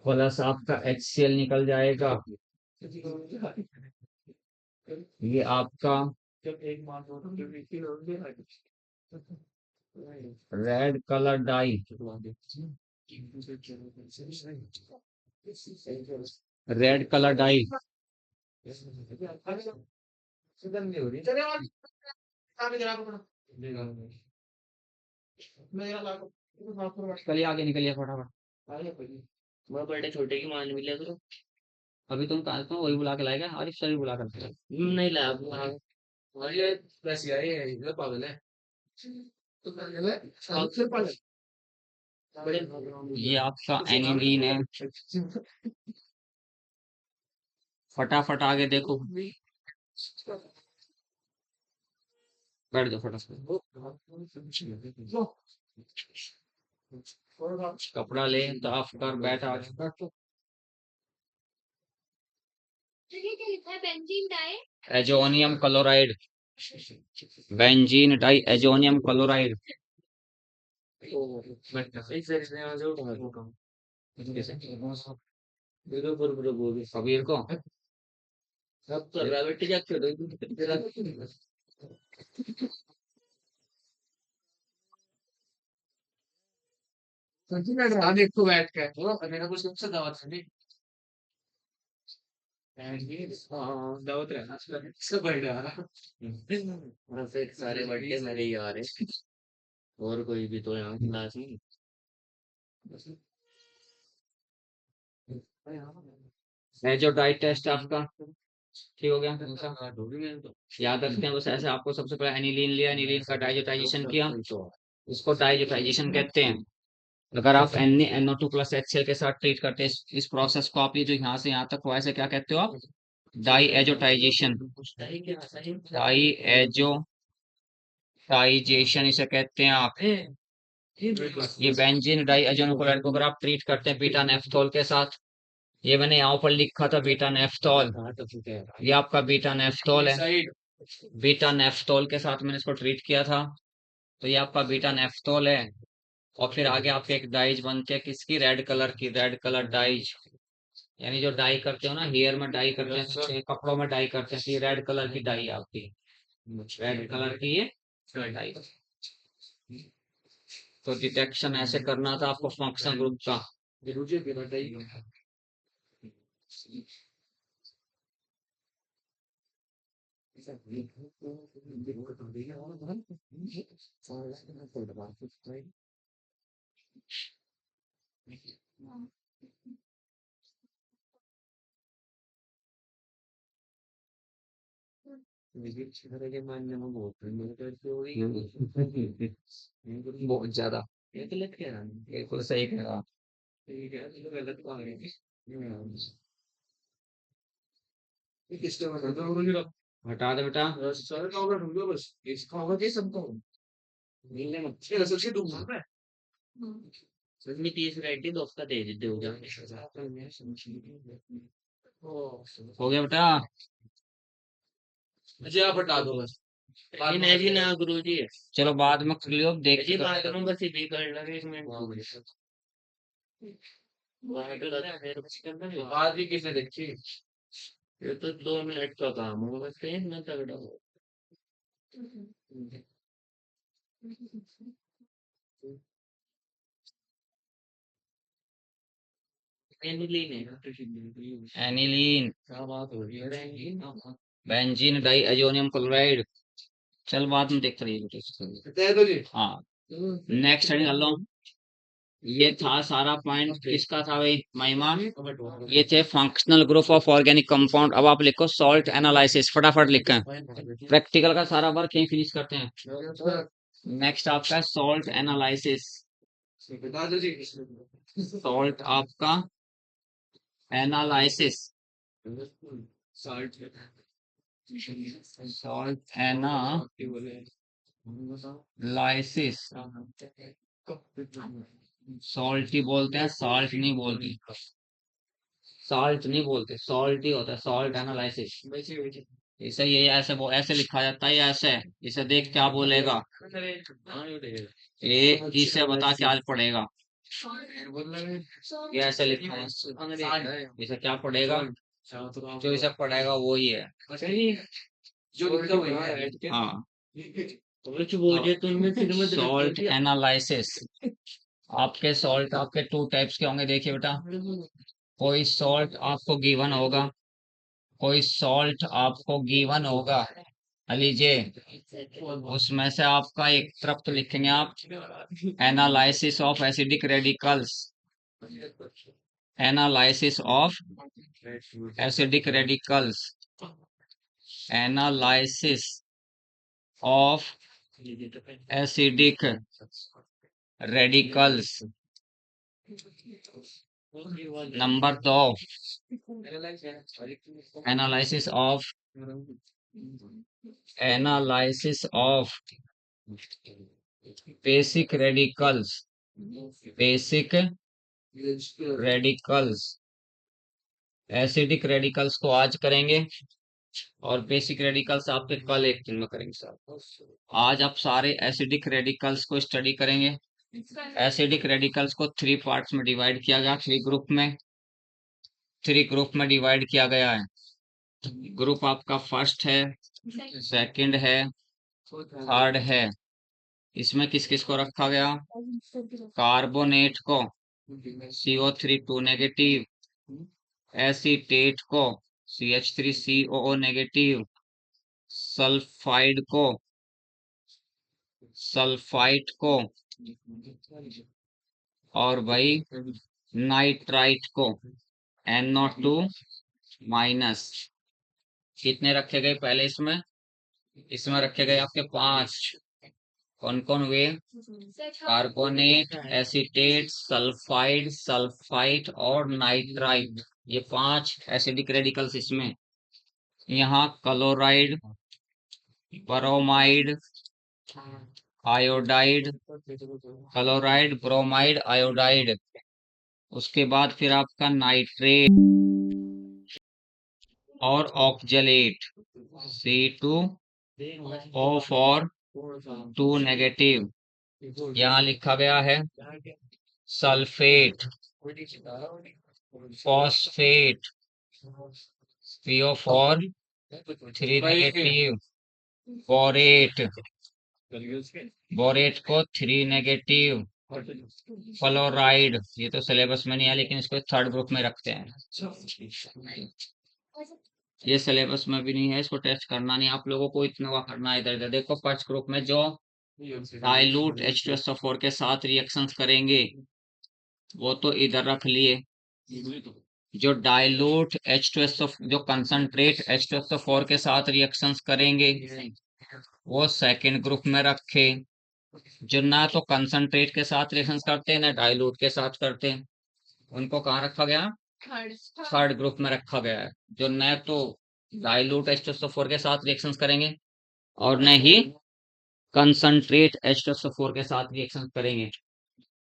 प्लस आपका HCl निकल जाएगा। ये आपका red colour dye, red colour dye. निकलिए आगे, निकलिए फटाफट। मैं बर्थडे छोटे की मान भी लिया करो। अभी तुम कहा था वही बुला के लाएगा, आरिफ सर भी बुला कर नहीं लाया अरे वैसे यार ये पागल है। तो पागल है, सबसे पागल। ये आपका एनिलीन है। फटाफट आगे देखो, बैठ जाओ फटाफट। कपड़ा ले साफ कर, बैठ आगे। तो ये क्या लिखा है, benzene diazonium chloride, benzene diazonium chloride. Kabir को सब कर रहा है बेटे, क्या कर रहे हो? सच्ची में रहा देखो बैठ के वो मेरा कुछ सबसे दावत है नहीं। हाँ दावत रहना सब बढ़िया बस एक सारे बर्थडे मेरे ही आ रहे, और कोई भी तो यहाँ क्लास में। है जो डाइट टेस्ट आपका ठीक हो गया। याद रखते हैं बस ऐसे, आपको सबसे पहले एनिलीन लिया, एनिलीन का डाइजेटाइजेशन किया, इसको डाइजेटाइजेशन कहते हैं। अगर आप NaNO2 प्लस HCl के साथ ट्रीट करते हैं इस प्रोसेस को, आप ये जो यहाँ से यहाँ तक हुआ ऐसे क्या कहते हो आप, डाई एजोटाइजेशन। डाई एजोटाइजेशन इसे कहते हैं आप। ये बेंजीन डाई एजोनोक्लोराइड को अगर आप ट्रीट करते हैं बीटा नेफ्थोल के साथ, ये मैंने यहाँ पर लिखा था बीटा नेफ्थोल, ये आपका बीटा नेफ्थोल है। बीटा नेफ्थोल के साथ मैंने इसको ट्रीट किया था, तो ये आपका बीटा नेफ्थोल है। और फिर आगे आपके एक डाइज बनती है किसकी, रेड कलर की, रेड कलर डाइज। यानी जो डाई करते हो ना, हेयर में डाई करते हैं, कपड़ों में डाई करते हैं, तो ये रेड कलर की डाई आपकी, रेड कलर की ये डाई। तो डिटेक्शन ऐसे करना था आपको फंक्शन ग्रुप का। बहुत ज्यादा। बिल्कुल सही कहा। हटा दे बेटा। सर तीस रेडी तो उसका दे देते हो हो गया बेटा। अच्छा आप हटा दो बस। ये नहीं जी ना गुरु जी। चलो बाद में कर लियो देख के बात करूंगा सीधी कर लगे एक मिनट। आज भी किसने देखी? ये तो 2 मिनट का काम होगा बस कहीं ना तगड़ा हो। एनिलीन है। एनिलीन। क्या बात हो रही है? Benzene diazonium chloride. चल बाद में देखते रहिए बेटे। दे दो जी। हाँ। नेक्स्ट निकाल लो। ये था सारा पॉइंट किसका था भाई महिमा। ये थे functional group of organic compound. अब आप लिखो सॉल्ट एनालिसिस फटाफट लिखें। प्रैक्टिकल का सारा वर्क यहीं फिनिश करते हैं। नेक्स्ट आपका सॉल्ट एनालिसिस। बता दो जी। सॉल्ट आपका analysis. Salt salt analysis. Salt ही बोलते हैं सॉल्ट नहीं बोलते। सॉल्ट नहीं बोलते सॉल्ट ही होता है सॉल्ट एनालिसिस। इसे ये ऐसे ऐसे लिखा जाता है या ऐसे। इसे देख क्या बोलेगा। ये इसे बता क्या पढ़ेगा। ये ऐसे लिखा है। इसे क्या पढ़ेगा। जो इसे पढ़ेगा वो ही है। जो लिखा हुआ है। हाँ। Salt analysis. आपके सॉल्ट आपके 2 टाइप्स के होंगे देखिए बेटा। कोई सॉल्ट आपको गिवन होगा। कोई सॉल्ट आपको गिवन होगा। लीजिए उसमें से आपका एक तरफ तो लिखेंगे आप analysis of acidic radicals. Analysis of acidic radicals. Analysis of acidic radicals. Number 2 analysis of basic radicals. Basic radicals. Acidic radicals को आज करेंगे और बेसिक रेडिकल्स आपके कल एक दिन में करेंगे सर। आज आप सारे एसिडिक रेडिकल्स को स्टडी करेंगे। एसिडिक रेडिकल्स को 3 पार्ट्स में डिवाइड किया गया। 3 ग्रुप में 3 ग्रुप में डिवाइड किया गया है। ग्रुप आपका फर्स्ट है सेकंड है थर्ड है। इसमें किस किस को रखा गया। कार्बोनेट को CO3 2 नेगेटिव। एसीटेट को CH3COO नेगेटिव। सल्फाइड को और भाई नाइट्राइट को NO2 माइनस। कितने रखे गए पहले इसमें। इसमें रखे गए आपके 5। कौन कौन वे। कार्बोनेट एसीटेट सल्फाइड सल्फाइट और नाइट्राइट। ये 5 एसिडिक रेडिकल्स इसमें। यहाँ chloride bromide iodide. Chloride bromide iodide. उसके बाद फिर आपका नाइट्रेट और ऑक्जेलेट C2O4 2 नेगेटिव। यहाँ लिखा गया है sulphate phosphate PO4 3 negative. Borate को 3 नेगेटिव। फ्लोराइड ये तो सिलेबस में नहीं है लेकिन इसको थर्ड ग्रुप में रखते हैं। ये सिलेबस में भी नहीं है इसको टेस्ट करना नहीं आप लोगों को इतना हुआ करना है। इधर इधर देखो फर्स्ट ग्रुप में जो डाइल्यूट H2SO4 के साथ रिएक्शंस करेंगे वो तो इधर रख लिए। जो डाइल्यूट H2SO जो कंसंट्रेट H2SO4 के साथ रिएक्शंस करेंगे वो सेकंड ग्रुप में रखे। जो ना तो कंसंट्रेट के साथ रिएक्शंस करते हैं ना डाइल्यूट के साथ करते हैं, उनको कहाँ रखा गया? थर्ड थर्ड ग्रुप में रखा गया है। जो न तो डाइल्यूट H2SO4 के साथ रिएक्शंस करेंगे और न ही कंसंट्रेट H2SO4 के साथ रिएक्शन करेंगे,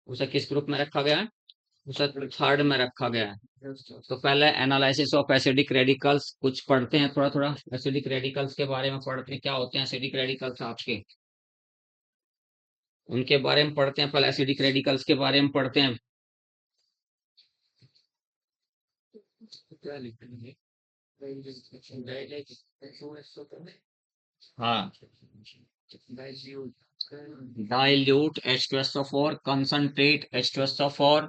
उसे किस ग्रुप में रखा गया है? उसे थर्ड में रखा गया है। तो पहले एनालिसिस ऑफ एसिडिक रेडिकल्स कुछ पढ़ते हैं, थोड़ा थोड़ा एसिडिक रेडिकल्स के बारे में पढ़ते हैं। क्या होते हैं एसिडिक रेडिकल्स आपके, उनके बारे में पढ़ते हैं। पहले एसिडिक रेडिकल्स के बारे में पढ़ते हैं। हाँ, डाइल्यूट H2SO4, कंसंट्रेट H2SO4,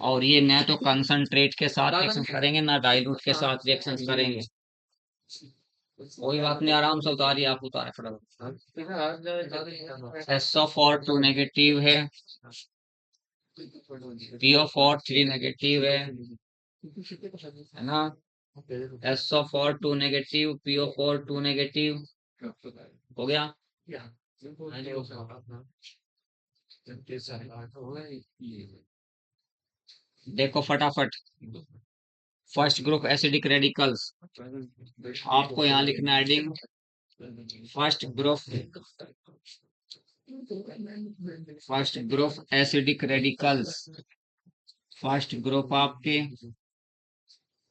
और ये न तो कंसंट्रेट के साथ रिएक्शन करेंगे ना डाइल्यूट के साथ रिएक्शन करेंगे। कोई बात नहीं, आराम से उतारिए, आप उतारे फटाफट। SO4 2 नेगेटिव है, PO4 3 नेगेटिव है ना। SO4 2 नेगेटिव, PO4 2 नेगेटिव हो गया। देखो फटाफट, फर्स्ट ग्रुप एसिडिक रेडिकल्स आपको यहाँ लिखना है adding first group acidic radicals. First group आपके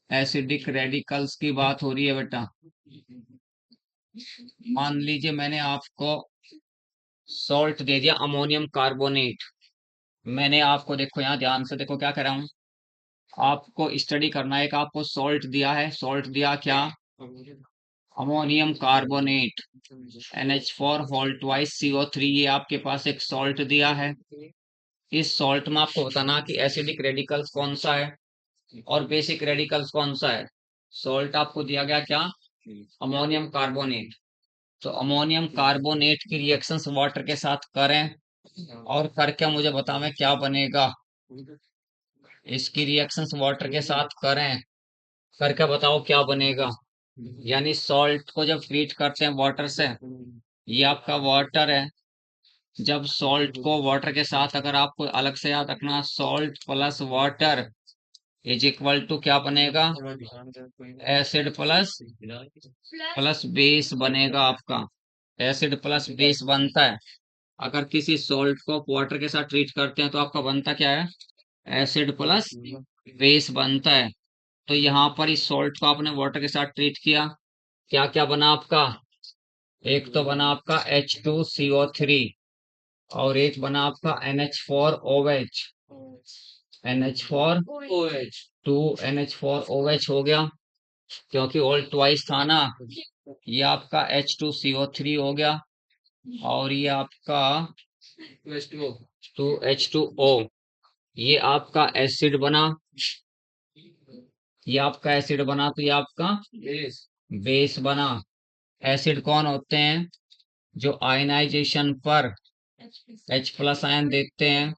एसिडिक रेडिकल्स की बात हो रही है बेटा। मान लीजिए मैंने आपको सॉल्ट दे दिया, अमोनियम कार्बोनेट। मैंने आपको, देखो यहाँ ध्यान से देखो क्या कर रहा हूँ, आपको स्टडी करना है। एक आपको सॉल्ट दिया है, सॉल्ट दिया क्या? Ammonium carbonate NH4 whole twice CO3, ये आपके पास एक सॉल्ट दिया है। इस सॉल्ट में आपको बताना कि एसिडिक रेडिकल्स कौन सा है और बेसिक रेडिकल्स कौन सा है। सॉल्ट आपको दिया गया क्या? Ammonium carbonate. तो अमोनियम कार्बोनेट की रिएक्शंस वाटर के साथ करें और करके मुझे बतावें क्या बनेगा। इसकी रिएक्शंस वाटर के साथ करें, करके बताओ क्या बनेगा। यानी सॉल्ट को जब ट्रीट करते हैं वाटर से, ये आपका वाटर है, जब सॉल्ट को वाटर के साथ, अगर आपको अलग से याद रखना, salt plus water is equal to क्या बनेगा? एसिड प्लस बेस बनेगा आपका। एसिड प्लस बेस बनता है। अगर किसी सॉल्ट को वाटर के साथ ट्रीट करते हैं तो आपका बनता क्या है? एसिड प्लस बेस बनता है। तो यहाँ पर इस सॉल्ट को आपने वाटर के साथ ट्रीट किया, क्या क्या बना आपका? एक तो बना आपका H2CO3 और एक बना आपका NH4OH। NH4OH 2NH4OH हो गया, क्योंकि ऑल ट्वाइस था ना। ये आपका H2CO3 हो गया और ये आपका 2H2O, ये आपका एसिड बना। ये आपका एसिड बना तो ये आपका बेस बना। एसिड कौन होते हैं? जो आयनाइजेशन पर H प्लस आयन देते हैं।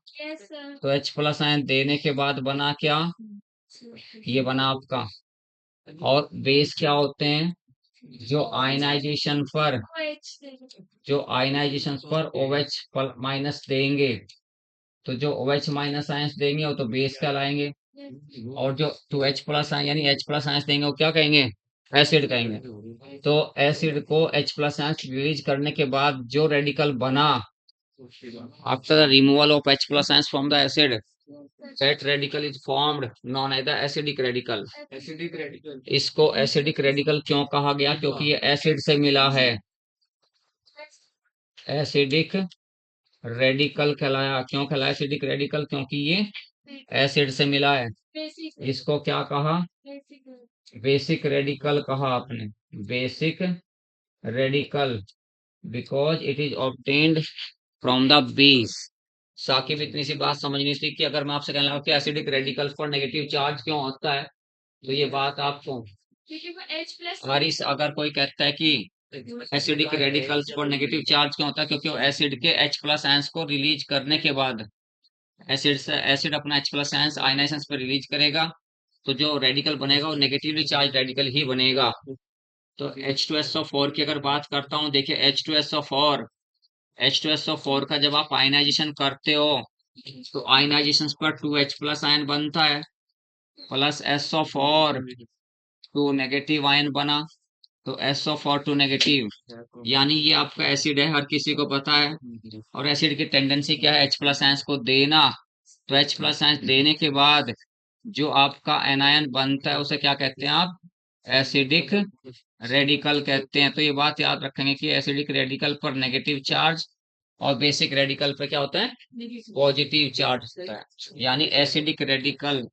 तो H प्लस आयन देने के बाद बना क्या? ये बना आपका। और बेस क्या होते हैं? जो आयनाइजेशन पर OH माइनस देंगे, तो जो OH माइनस आयंस देंगे वो तो बेस कहलाएंगे, और जो 2H प्लस आयन यानी H प्लस आयंस देंगे वो क्या कहेंगे? एसिड कहेंगे। तो एसिड को H प्लस आयंस रिलीज करने के बाद जो रेडिकल बना after the removal of H plus ions from the acid, that radical is formed known as the acidic radical। इसको एसिडिक रेडिकल क्यों कहा गया? क्योंकि ये एसिड से मिला है। एसिडिक रेडिकल कहलाया। क्यों कहलाया एसिडिक रेडिकल? क्योंकि ये एसिड से मिला है। इसको क्या कहा? बेसिक रेडिकल कहा आपने, basic radical, because it is obtained from the base. Saqib, इतनी सी बात समझनी थी कि अगर मैं आपसे कहना कि एसिडिक रेडिकल्स पर नेगेटिव चार्ज क्यों होता है, तो ये बात आपको हरीश, अगर कोई कहता है कि एसिडिक रेडिकल्स पर नेगेटिव चार्ज क्यों होता है, क्योंकि वो एसिड के H प्लस आयंस को रिलीज करने के बाद एसिड अपना H प्लस आयंस आयनाइजेशन पर रिलीज करेगा तो जो रेडिकल बनेगा वो नेगेटिवली चार्ज रेडिकल ही बनेगा। तो H2SO4 की अगर बात करता हूँ, देखिए H2SO4 का जब आप आयनाइजेशन करते हो तो आयनाइजेशन पर 2H प्लस आयन बनता है, plus SO4 to negative ion बना, तो SO4 टू नेगेटिव, यानी ये आपका एसिड है, हर किसी को पता है। और एसिड की टेंडेंसी क्या है, H प्लस आयंस को देना। तो H प्लस आयंस देने के बाद जो आपका एनायन बनता है उसे क्या कहते हैं आप, एसिडिक रेडिकल कहते हैं। तो ये बात याद रखेंगे कि एसिडिक रेडिकल पर नेगेटिव चार्ज और बेसिक रेडिकल पे क्या होता है, पॉजिटिव चार्ज होता है। यानी एसिडिक रेडिकल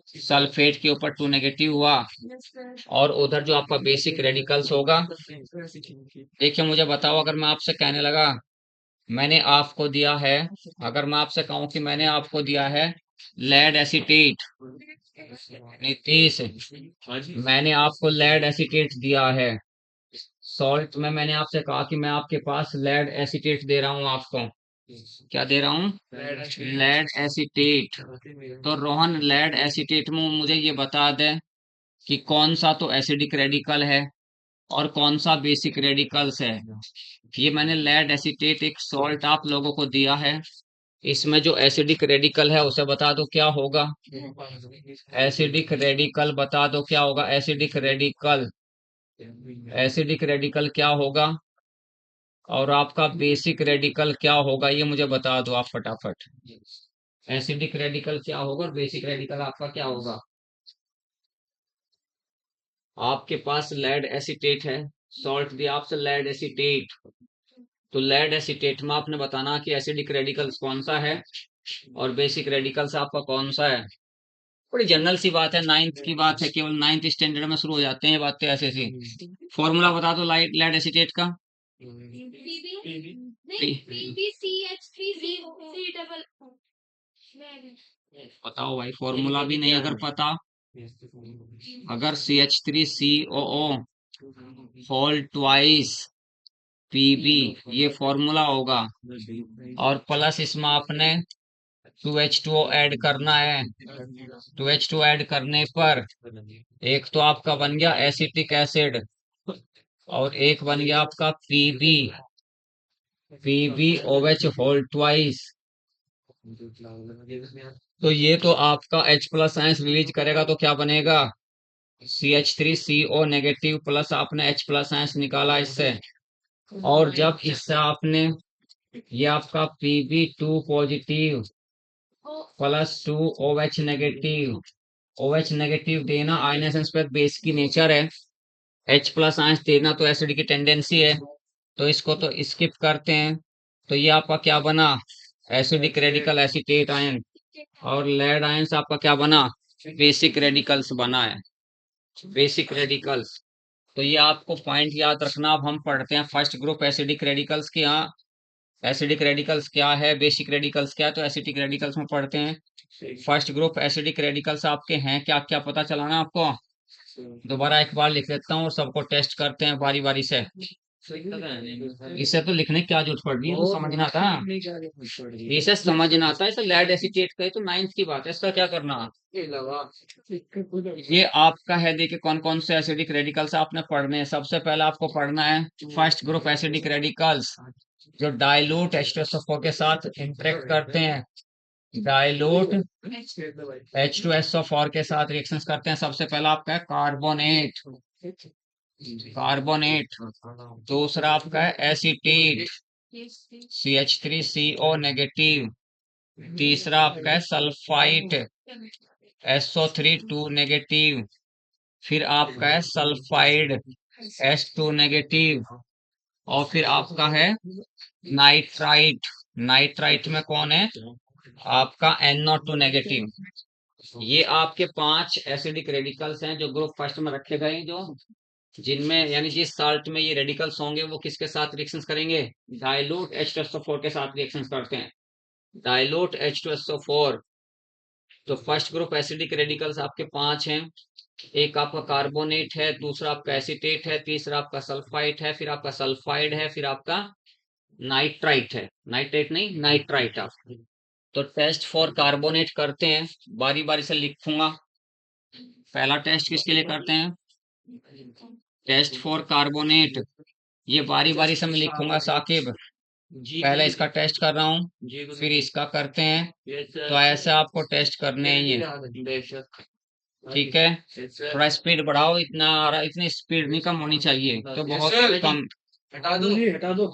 सल्फेट के ऊपर 2 नेगेटिव हुआ, और उधर जो आपका बेसिक रेडिकल्स होगा, देखिए मुझे बताओ, अगर मैं आपसे कहने लगा मैंने आपको दिया है, अगर मैं आपसे कहूं कि मैंने आपको दिया है लेड एसीटेट, नीतीश मैंने आपको लेड एसीटेट दिया है, सॉल्ट में मैंने आपसे कहा कि मैं आपके पास लेड एसीटेट दे रहा हूं आपको, क्या दे रहा हूं, लेड एसीटेट। तो रोहन लेड एसीटेट में मुझे ये बता दे कि कौन सा तो एसिडिक रेडिकल है और कौन सा बेसिक रेडिकल्स है। ये मैंने लेड एसीटेट एक सॉल्ट आप लोगों को दिया है, इसमें जो एसिडिक रेडिकल है उसे बता दो क्या होगा, एसिडिक रेडिकल बता दो क्या होगा, एसिडिक रेडिकल, एसिडिक रेडिकल क्या होगा, और आपका बेसिक रेडिकल क्या होगा, ये मुझे बता दो आप फटाफट। एसिडिक रेडिकल क्या होगा और बेसिक रेडिकल आपका क्या होगा। आपके पास लेड एसीटेट है, सॉल्ट दिया आपसे लेड एसीटेट, तो लेड एसीटेट में आपने बताना कि एसिडिक रेडिकल्स कौन सा है और बेसिक रेडिकल्स आपका कौन सा है। बड़ी जनरल सी बात है, नाइन्थ की बात है, केवल नाइन्थ स्टैंडर्ड में शुरू हो जाते हैं ये बातें ऐसे सी। फॉर्मूला बता दो लाइट लेड एसीटेट का। बताओ भाई, फॉर्मूला भी नहीं अगर पता, अगर CH3COO होल ट्वाइस Pb ये फॉर्मूला होगा, और प्लस इसमें आपने 2H2O ऐड करना है, 2H2 ऐड करने पर एक तो आपका बन गया एसिटिक एसिड और एक बन गया आपका PbOH होल ट्वाइस। तो ये तो आपका H प्लस आयंस रिलीज करेगा, तो क्या बनेगा, CH3CO नेगेटिव प्लस आपने H प्लस आयंस निकाला इससे, और जब इससे आपने ये आपका Pb2 positive plus 2OH negative, OH negative देना आयनाइजेशन पर बेस की नेचर है, H प्लस आयंस देना तो एसिड की टेंडेंसी है, तो इसको तो स्किप करते हैं। तो ये आपका क्या बना, एसिडिक रेडिकल एसीटेट आयन, और लेड आयंस आपका क्या बना, बेसिक रेडिकल्स बना है, बेसिक रेडिकल्स। तो ये आपको पॉइंट याद रखना। अब हम पढ़ते हैं फर्स्ट ग्रुप एसिडिक रेडिकल्स के। यहाँ एसिडिक रेडिकल्स क्या है, बेसिक रेडिकल्स क्या है, तो एसिडिक रेडिकल्स में पढ़ते हैं। फर्स्ट ग्रुप एसिडिक रेडिकल्स आपके हैं क्या, क्या पता चला ना आपको, दोबारा एक बार लिख लेता हूँ और सबको टेस्ट करते हैं बारी बारी से। इसे तो लिखने की क्या जरूरत पड़ रही है, तो समझना था, इसे समझना था, इसे लेड एसीटेट का, तो नाइन्थ की बात है, इसका क्या करना। ये आपका है, देखिए कौन कौन से एसिडिक रेडिकल्स आपने पढ़ने हैं। सबसे पहले आपको पढ़ना है फर्स्ट ग्रुप एसिडिक रेडिकल्स जो डाइल्यूट H2SO4 के साथ इंटरेक्ट करते हैं, डाइल्यूट H2SO4 के साथ रिएक्शंस करते हैं। सबसे पहला आपका है कार्बोनेट, कार्बोनेट, दूसरा आपका है एसीटेट CH3CO नेगेटिव, तीसरा आपका है सल्फाइट SO3 2 नेगेटिव, फिर आपका है सल्फाइड H2 नेगेटिव, और फिर आपका है नाइट्राइट, नाइट्राइट में कौन है आपका NO2 नेगेटिव। ये आपके 5 एसिडिक रेडिकल्स हैं जो ग्रुप फर्स्ट में रखे गए हैं, जो जिनमें यानी जिस साल्ट में ये रेडिकल्स होंगे वो किसके साथ रिएक्शंस करेंगे, डाइल्यूट H2SO4 के साथ रिएक्शंस करते हैं, डाइल्यूट H2SO4। तो फर्स्ट ग्रुप एसिडिक रेडिकल्स आपके 5 हैं, एक आपका कार्बोनेट है, दूसरा आपका एसीटेट है, तीसरा आपका सल्फाइट है, फिर आपका सल्फाइड है, फिर आपका नाइट्राइट है, नाइट्रेट नहीं नाइट्राइट आप। तो टेस्ट फॉर कार्बोनेट करते हैं, बारी बारी से लिखूंगा। पहला टेस्ट किसके लिए करते हैं? Test for carbonate. ये बारी बारी से मैं लिखूंगा साकिब, पहले इसका टेस्ट कर रहा हूँ फिर इसका करते हैं, तो ऐसे आपको टेस्ट करने ही है। ठीक है, थोड़ा स्पीड बढ़ाओ, इतनी स्पीड नहीं कम होनी चाहिए, तो बहुत कम हटा दो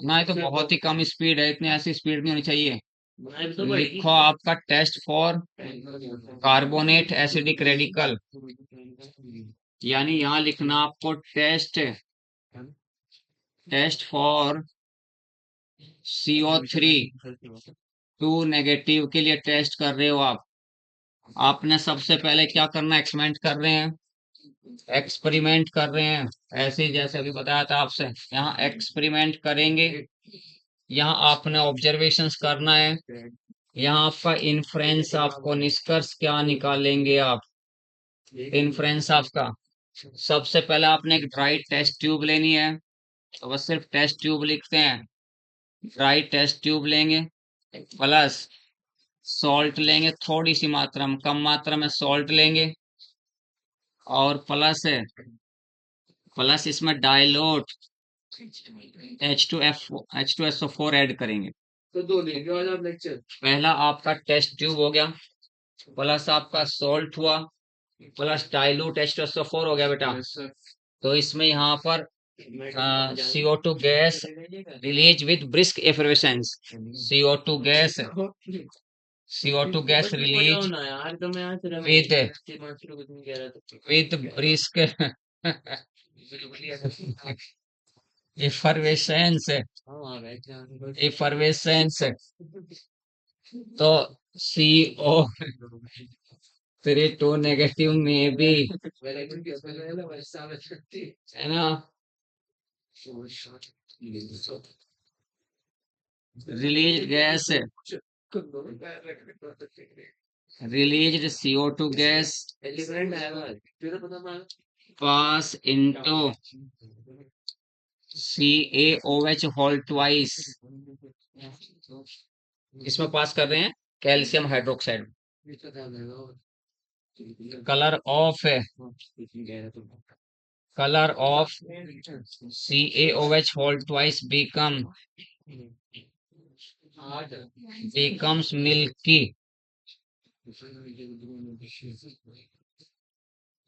ना, ये तो बहुत ही कम स्पीड है, इतनी ऐसी स्पीड नहीं होनी चाहिए। लिखो आपका test for carbonate acidic radical, यानी यहाँ लिखना आपको टेस्ट फॉर CO3 2 नेगेटिव के लिए टेस्ट कर रहे हो आप। आपने सबसे पहले क्या करना, एक्सपेरिमेंट कर रहे हैं, ऐसे ही जैसे अभी बताया था आपसे, यहाँ एक्सपेरिमेंट करेंगे, यहाँ आपने ऑब्जर्वेशंस करना है, यहाँ आपका इन्फ्रेंस, आपको निष्कर्ष क्या निकालेंगे आप, इन्फ्रेंस आपका सबसे पहले आपने एक ड्राई टेस्ट ट्यूब लेनी है, तो बस सिर्फ टेस्ट ट्यूब लिखते हैं, ड्राई टेस्ट ट्यूब लेंगे प्लस सॉल्ट लेंगे, थोड़ी सी मात्रा में, कम मात्रा में सॉल्ट लेंगे, और प्लस इसमें डाइल्यूट H2SO4 ऐड करेंगे। तो 2 लेंगे आज आप लेक्चर। पहला आपका टेस्ट ट्यूब हो गया, प्लस आपका सॉल्ट हुआ, प्लस डाइल्यूट H2SO4 हो गया बेटा। तो इसमें यहाँ पर CO2 gas release with brisk effervescence, CO2 gas release with brisk effervescence, तो CO3 2 नेगेटिव में भी, है ना, release gas released CO2 gas pass into CaOH whole twice, इसमें पास कर रहे हैं calcium hydroxide. Colour of CaOH whole twice becomes milky।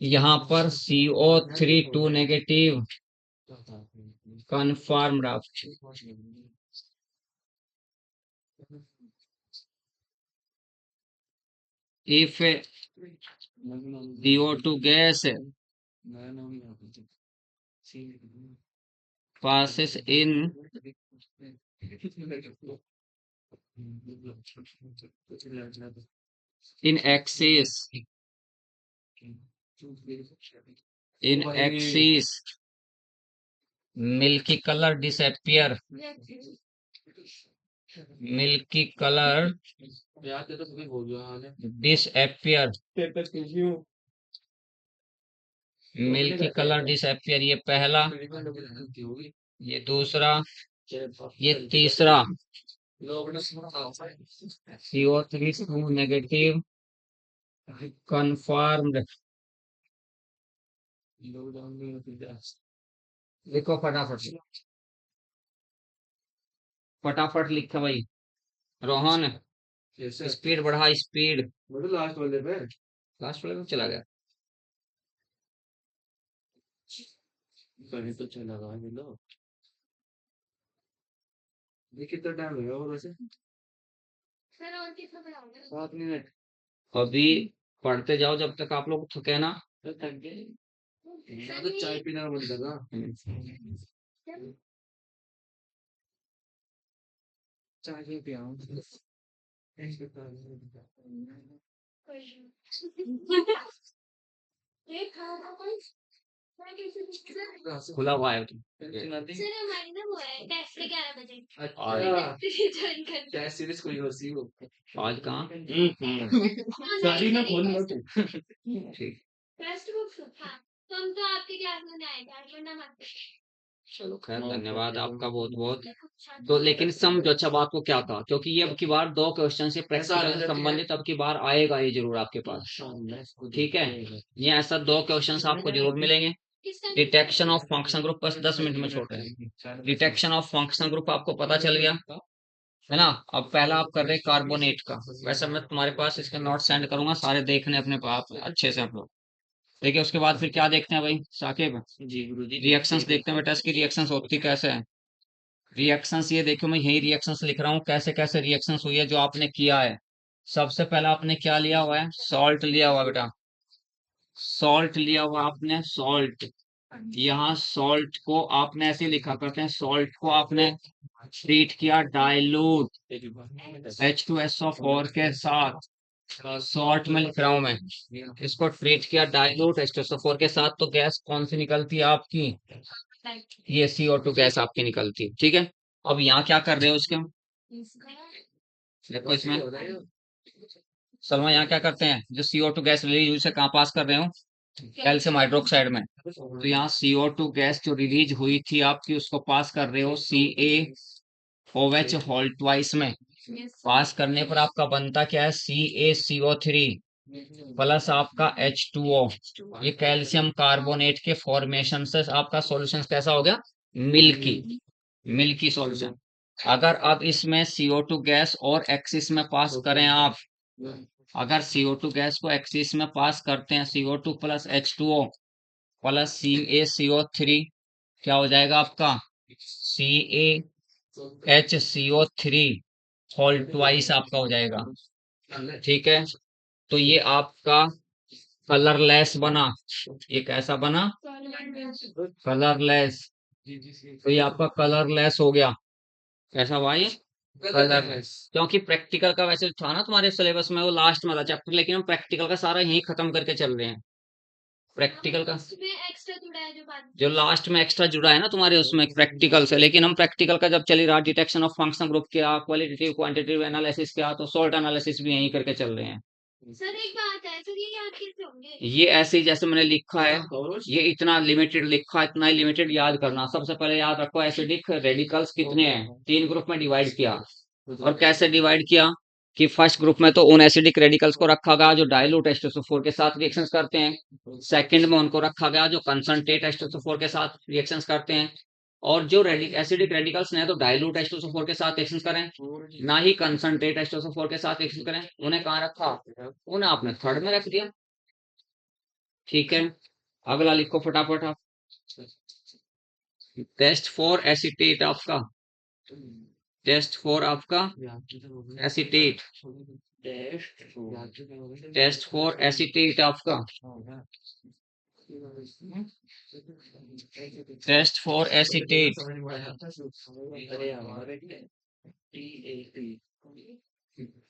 यहाँ पर CO3 2 नेगेटिव confirmed आप, if CO2 gas passes in excess milky color disappear, ये पहला, ये दूसरा, ये तीसरा, CO3 2 नेगेटिव confirmed। लिखो फटाफट लिखो भाई, रोहन स्पीड बढ़ा, स्पीड, लास्ट वाले पे चला गया। कहीं तो चला गया ये लो। ये कितना टाइम लगा और वैसे सर और कितना बनाओगे? 7 मिनट। अभी पढ़ते जाओ जब तक आप लोग थके ना। तो थक गए। तो चाय पीना मन कर रहा। चाय भी पियाऊं। ये खाना कोई मैं कैसे सर खुला हुआ है तुम। हमारी ना वो है टेस्ट 11 बजे अच्छा ज्वाइन कर क्या सीरीज कोई और सी हो आज कहाँ? सारी ना खोल लो तुम। ठीक, टेस्ट बुक्स हाँ तो हम तो आपके क्लास में नहीं आएगा वरना मत चलो खैर, धन्यवाद आपका बहुत बहुत। तो लेकिन समझो अच्छा बात को क्या था, क्योंकि ये अब की बार 2 क्वेश्चन से प्रैक्टिकल से संबंधित अब की बार आएगा ये जरूर आपके पास। ठीक है, ये ऐसा 2 क्वेश्चन आपको जरूर मिलेंगे। डिटेक्शन ऑफ फंक्शन ग्रुप, बस 10 मिनट में छोड़ रहे हैं। डिटेक्शन ऑफ फंक्शन ग्रुप आपको पता चल गया है ना। अब पहला आप कर रहे हैं कार्बोनेट का। वैसे मैं तुम्हारे पास इसके नोट सेंड करूंगा, सारे देखने अपने पास अच्छे से आप लोग। देखिए उसके बाद फिर क्या देखते हैं भाई साकिब, जी गुरुजी। रिएक्शंस देखते हैं बेटा, इसकी रिएक्शंस होती कैसे है। रिएक्शंस ये देखो, मैं यही रिएक्शंस लिख रहा हूँ, कैसे कैसे रिएक्शंस हुई है जो आपने किया है। सबसे पहला आपने क्या लिया हुआ है, सॉल्ट लिया हुआ बेटा, सॉल्ट लिया हुआ आपने, सॉल्ट। यहाँ सॉल्ट को आपने ऐसे लिखा करते हैं, सॉल्ट को आपने ट्रीट किया डाइल्यूट H2SO4 के साथ। शॉर्ट में लिख रहा हूं मैं, इसको ट्रीट किया डाइल्यूट H2SO4 के साथ, तो गैस कौन सी निकलती है आपकी, ये CO2 गैस आपकी निकलती है। ठीक है, अब यहाँ क्या कर रहे हो उसके, देखो इसमें सलमा यहाँ क्या करते हैं, जो CO2 गैस रिलीज हुई उसे कहाँ पास कर रहे हो, कैल्शियम हाइड्रोक्साइड में। तो यहाँ CO2 गैस जो रिलीज हुई थी आपकी, उसको पास कर रहे हो CaOH होल ट्वाइस में। पास करने पर आपका बनता क्या है, CaCO3 प्लस आपका H2O। ये कैल्शियम कार्बोनेट के फॉर्मेशन से आपका सॉल्यूशन कैसा हो गया, मिल्की, मिल्की सॉल्यूशन। अगर अब इसमें CO2 गैस और एक्सिस में पास करें आप, अगर CO2 गैस को एक्सिस में पास करते हैं, CO2 plus H2O plus CaCO3, क्या हो जाएगा आपका, CaHCO3 होल ट्वाइस आपका हो जाएगा। ठीक है, तो ये आपका कलरलेस बना। ये कैसा बना, कलरलेस। तो ये आपका कलरलेस हो गया, कैसा हुआ ये, कलरलेस। क्योंकि प्रैक्टिकल का वैसे था ना तुम्हारे सिलेबस में, वो लास्ट में था चैप्टर, लेकिन हम प्रैक्टिकल का सारा यही खत्म करके चल रहे हैं। प्रैक्टिकल का एक्स्ट्रा जुड़ा है जो बाद में। जो लास्ट में एक्स्ट्रा जुड़ा है ना तुम्हारे उसमें प्रैक्टिकल से, लेकिन हम प्रैक्टिकल का जब चल ही रहा, डिटेक्शन ऑफ फंक्शन ग्रुप किया, क्वालिटेटिव क्वांटिटेटिव एनालिसिस किया, तो सॉल्ट एनालिसिस भी यहीं करके चल रहे हैं। सर एक बात है, सर ये याद कैसे होंगे? ये ऐसे ही जैसे मैंने लिखा है, ये इतना लिमिटेड लिखा है, इतना ही लिमिटेड याद करना। सबसे पहले याद रखो एसिडिक रेडिकल्स कितने हैं, 3 ग्रुप में डिवाइड किया। और कैसे डिवाइड किया, कि फर्स्ट ग्रुप में तो उन एसिडिक रेडिकल्स को रखा गया जो डाइल्यूट H2SO4 के साथ रिएक्शंस करते हैं। सेकंड में उनको रखा गया जो कंसंट्रेट H2SO4 के साथ रिएक्शंस करते हैं। और जो एसिडिक रेडिकल्स ने तो डाइल्यूट H2SO4 के साथ रिएक्शंस करें, ना ही कंसंट्रेट H2SO4 के साथ रिएक्शन करें, उन्हें कहाँ रखा, उन्हें आपने थर्ड में रख दिया। ठीक है, अगला लिखो फटाफट आप, टेस्ट फॉर एसिटेट आपका, टेस्ट फॉर आपका एसिटेट, टेस्ट फॉर एसिटेट आपका, टेस्ट फॉर एसिटेट।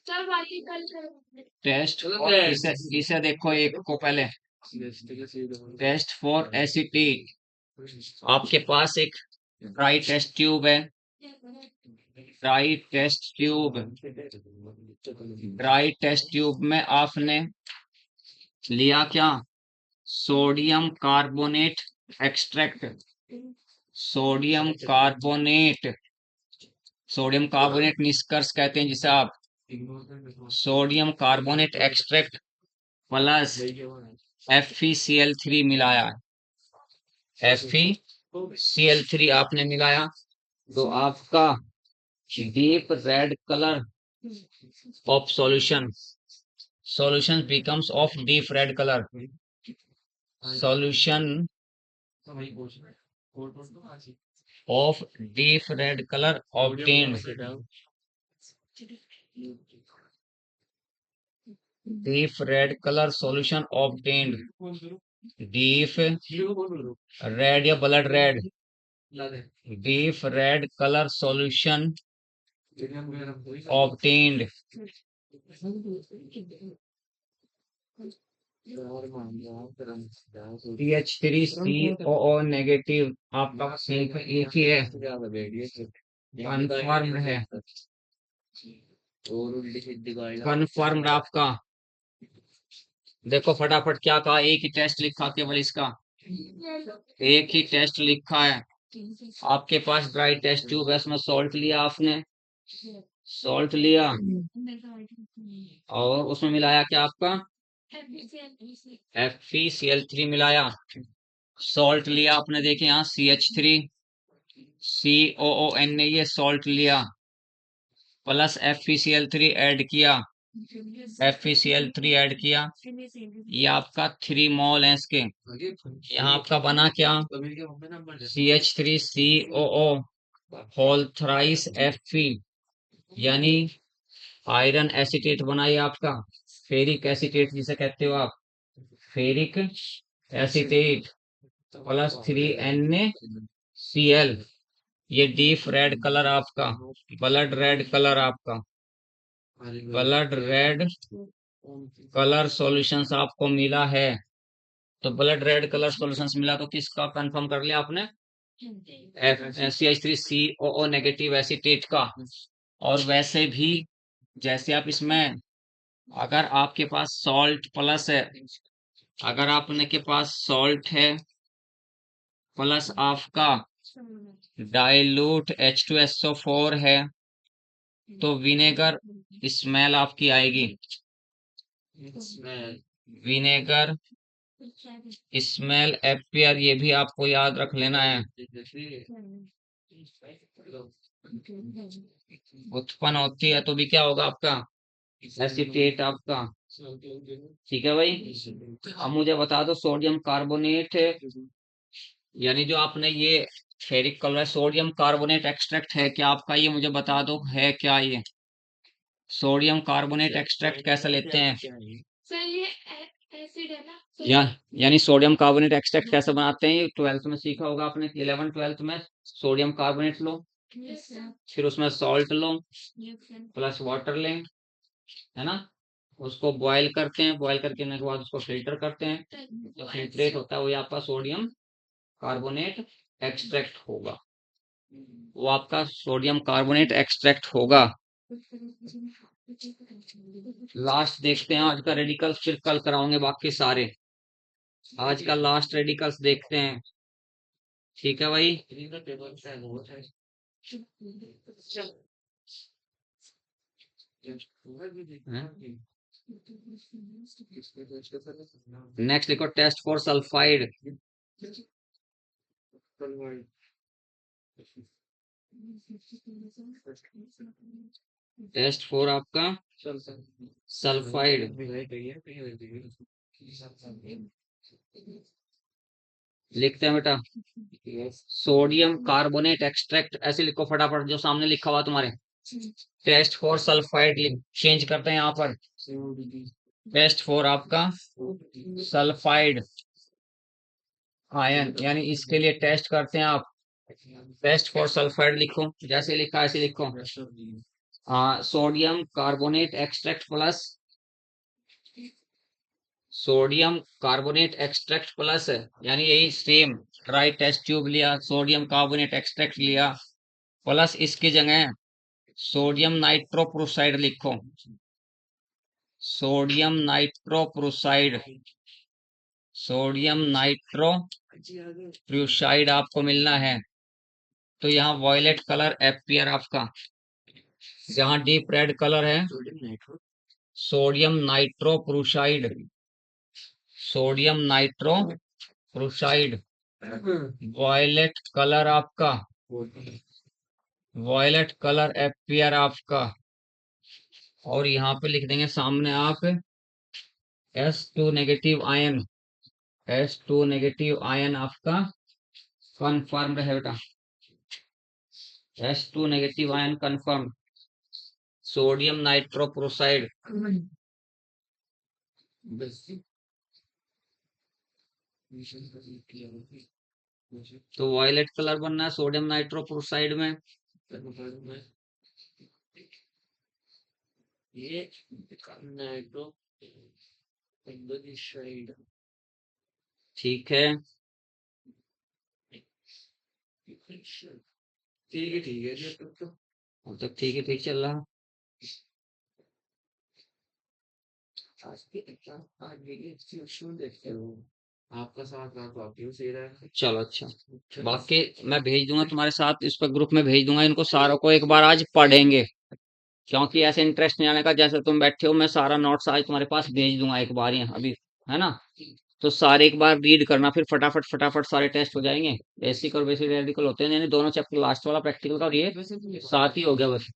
सर वाली कल करेंगे। टेस्ट इसे देखो एक को पहले, टेस्ट फॉर एसिटेट। आपके पास एक ड्राई टेस्ट ट्यूब है, dry test tube, dry test tube में आपने लिया क्या, sodium carbonate extract, sodium carbonate, sodium carbonate निष्कर्ष कहते हैं जिसे आप, sodium carbonate extract plus FeCl3 मिलाया, FeCl3 आपने मिलाया, तो आपका deep red colour of solution, solution becomes of deep red color, solution of deep red color obtained, deep red color solution obtained, deep red या blood red, deep red color solution obtained, CH3COO negative आपका सिर्फ एक ही है, confirm है, confirm आपका। देखो फटाफट क्या कहा, एक ही टेस्ट लिखा केवल इसका, एक ही टेस्ट लिखा है, आपके पास ड्राई टेस्ट ट्यूब है, उसमें सॉल्ट लिया आपने, सॉल्ट लिया और उसमें मिलाया क्या आपका FeCl3 मिलाया, सॉल्ट लिया आपने, देखे यहाँ CH3 COON ने ये सॉल्ट लिया, प्लस FeCl3 ऐड किया, FeCl3 ऐड किया, ये आपका 3 मोल है इसके। यहाँ आपका बना क्या CH3COO होल थ्राइस Fe, यानी आयरन एसिटेट बना ये आपका, फेरिक एसिटेट जिसे कहते हो आप, फेरिक एसिटेट प्लस 3NaCl, ये डीप रेड कलर आपका, ब्लड रेड कलर आपका, ब्लड रेड कलर सॉल्यूशंस आपको मिला है। तो ब्लड रेड कलर सॉल्यूशंस मिला तो किसका कंफर्म कर लिया आपने, CH3COO नेगेटिव एसिटेट का। और वैसे भी जैसे आप इसमें अगर आपके पास सॉल्ट प्लस है, अगर आपने के पास सॉल्ट है प्लस आपका डाइल्यूट H2SO4 है तो विनेगर स्मेल आपकी आएगी, विनेगर स्मेल एपियर, ये भी आपको याद रख लेना है, उत्पन्न होती है तो भी क्या होगा आपका एसिटेट आपका। ठीक है भाई, अब मुझे बता दो सोडियम कार्बोनेट, यानी जो आपने ये ferric colour sodium carbonate extract है क्या आपका, ये मुझे बता दो है क्या ये सोडियम कार्बोनेट एक्सट्रैक्ट कैसे लेते हैं, सर ये एसिड है ना या यानी सोडियम कार्बोनेट एक्सट्रैक्ट कैसे बनाते हैं, ये 12th में सीखा होगा आपने, 11 12th में सोडियम कार्बोनेट लो, फिर उसमें सॉल्ट लो प्लस वाटर लें, है ना, उसको बॉयल करते हैं, बॉयल करके के बाद उसको फिल्टर करते हैं, जो फिल्ट्रेट होता है वो आपका सोडियम कार्बोनेट एक्सट्रैक्ट होगा, वो आपका सोडियम कार्बोनेट एक्सट्रैक्ट होगा। लास्ट देखते हैं आज का रेडिकल्स, फिर कल कराओगे बाकी सारे, आज का लास्ट रेडिकल्स देखते हैं। ठीक है भाई, नेक्स्ट लिखो test for sulphide, test for आपका सल्फाइड, लिखते हैं बेटा सोडियम कार्बोनेट एक्सट्रैक्ट, ऐसे लिखो फटाफट जो सामने लिखा हुआ तुम्हारे, टेस्ट फॉर सल्फाइड चेंज करते हैं यहाँ पर, टेस्ट फॉर आपका सल्फाइड आयन, यानी इसके लिए टेस्ट करते हैं आप, टेस्ट फॉर सल्फाइड लिखो, जैसे लिखा ऐसे लिखो, sodium carbonate extract plus, sodium carbonate extract plus, यानी यही सेम ड्राई टेस्ट ट्यूब लिया, सोडियम कार्बोनेट एक्सट्रैक्ट लिया, प्लस इसकी जगह सोडियम नाइट्रोप्रोसाइड लिखो, सोडियम नाइट्रोप्रोसाइड, सोडियम नाइट्रोप्रोसाइड आपको मिलना है। तो यहाँ वॉयलेट कलर एपियर आपका, जहाँ डीप रेड कलर है sodium nitroprusside, sodium nitroprusside, violet colour आपका, वॉयलेट कलर एपियर आपका, और यहाँ पे लिख देंगे सामने आप S2 negative ion, S2 negative ion आपका कन्फर्म्ड है बेटा, S2 negative ion confirm, sodium nitroprusside, तो वॉयलेट कलर बनना है सोडियम नाइट्रोप्रोसाइड में, ये नाइट्रो ठीक है, ठीक है ठीक है, तो अब तक ठीक है, ठीक चल रहा। आज के एग्जाम आज ये देखते हो, आपका साथ रहा तो आपकी भी सही रहेगा। चलो अच्छा, बाकी मैं भेज दूंगा तुम्हारे साथ, इस पर ग्रुप में भेज दूंगा, इनको सारों को एक बार आज पढ़ेंगे, क्योंकि ऐसे इंटरेस्ट नहीं आने का, जैसे तुम बैठे हो मैं सारा नोट्स आज तुम्हारे पास भेज दूंगा एक बार ही अभी, है ना। तो सारे एक बार रीड करना, फिर फटाफट फटाफट सारे टेस्ट हो जाएंगे। बेसिक और बेसिक रेडिकल होते हैं, यानी दोनों चैप्टर लास्ट वाला प्रैक्टिकल का, और ये साथ ही हो गया बस।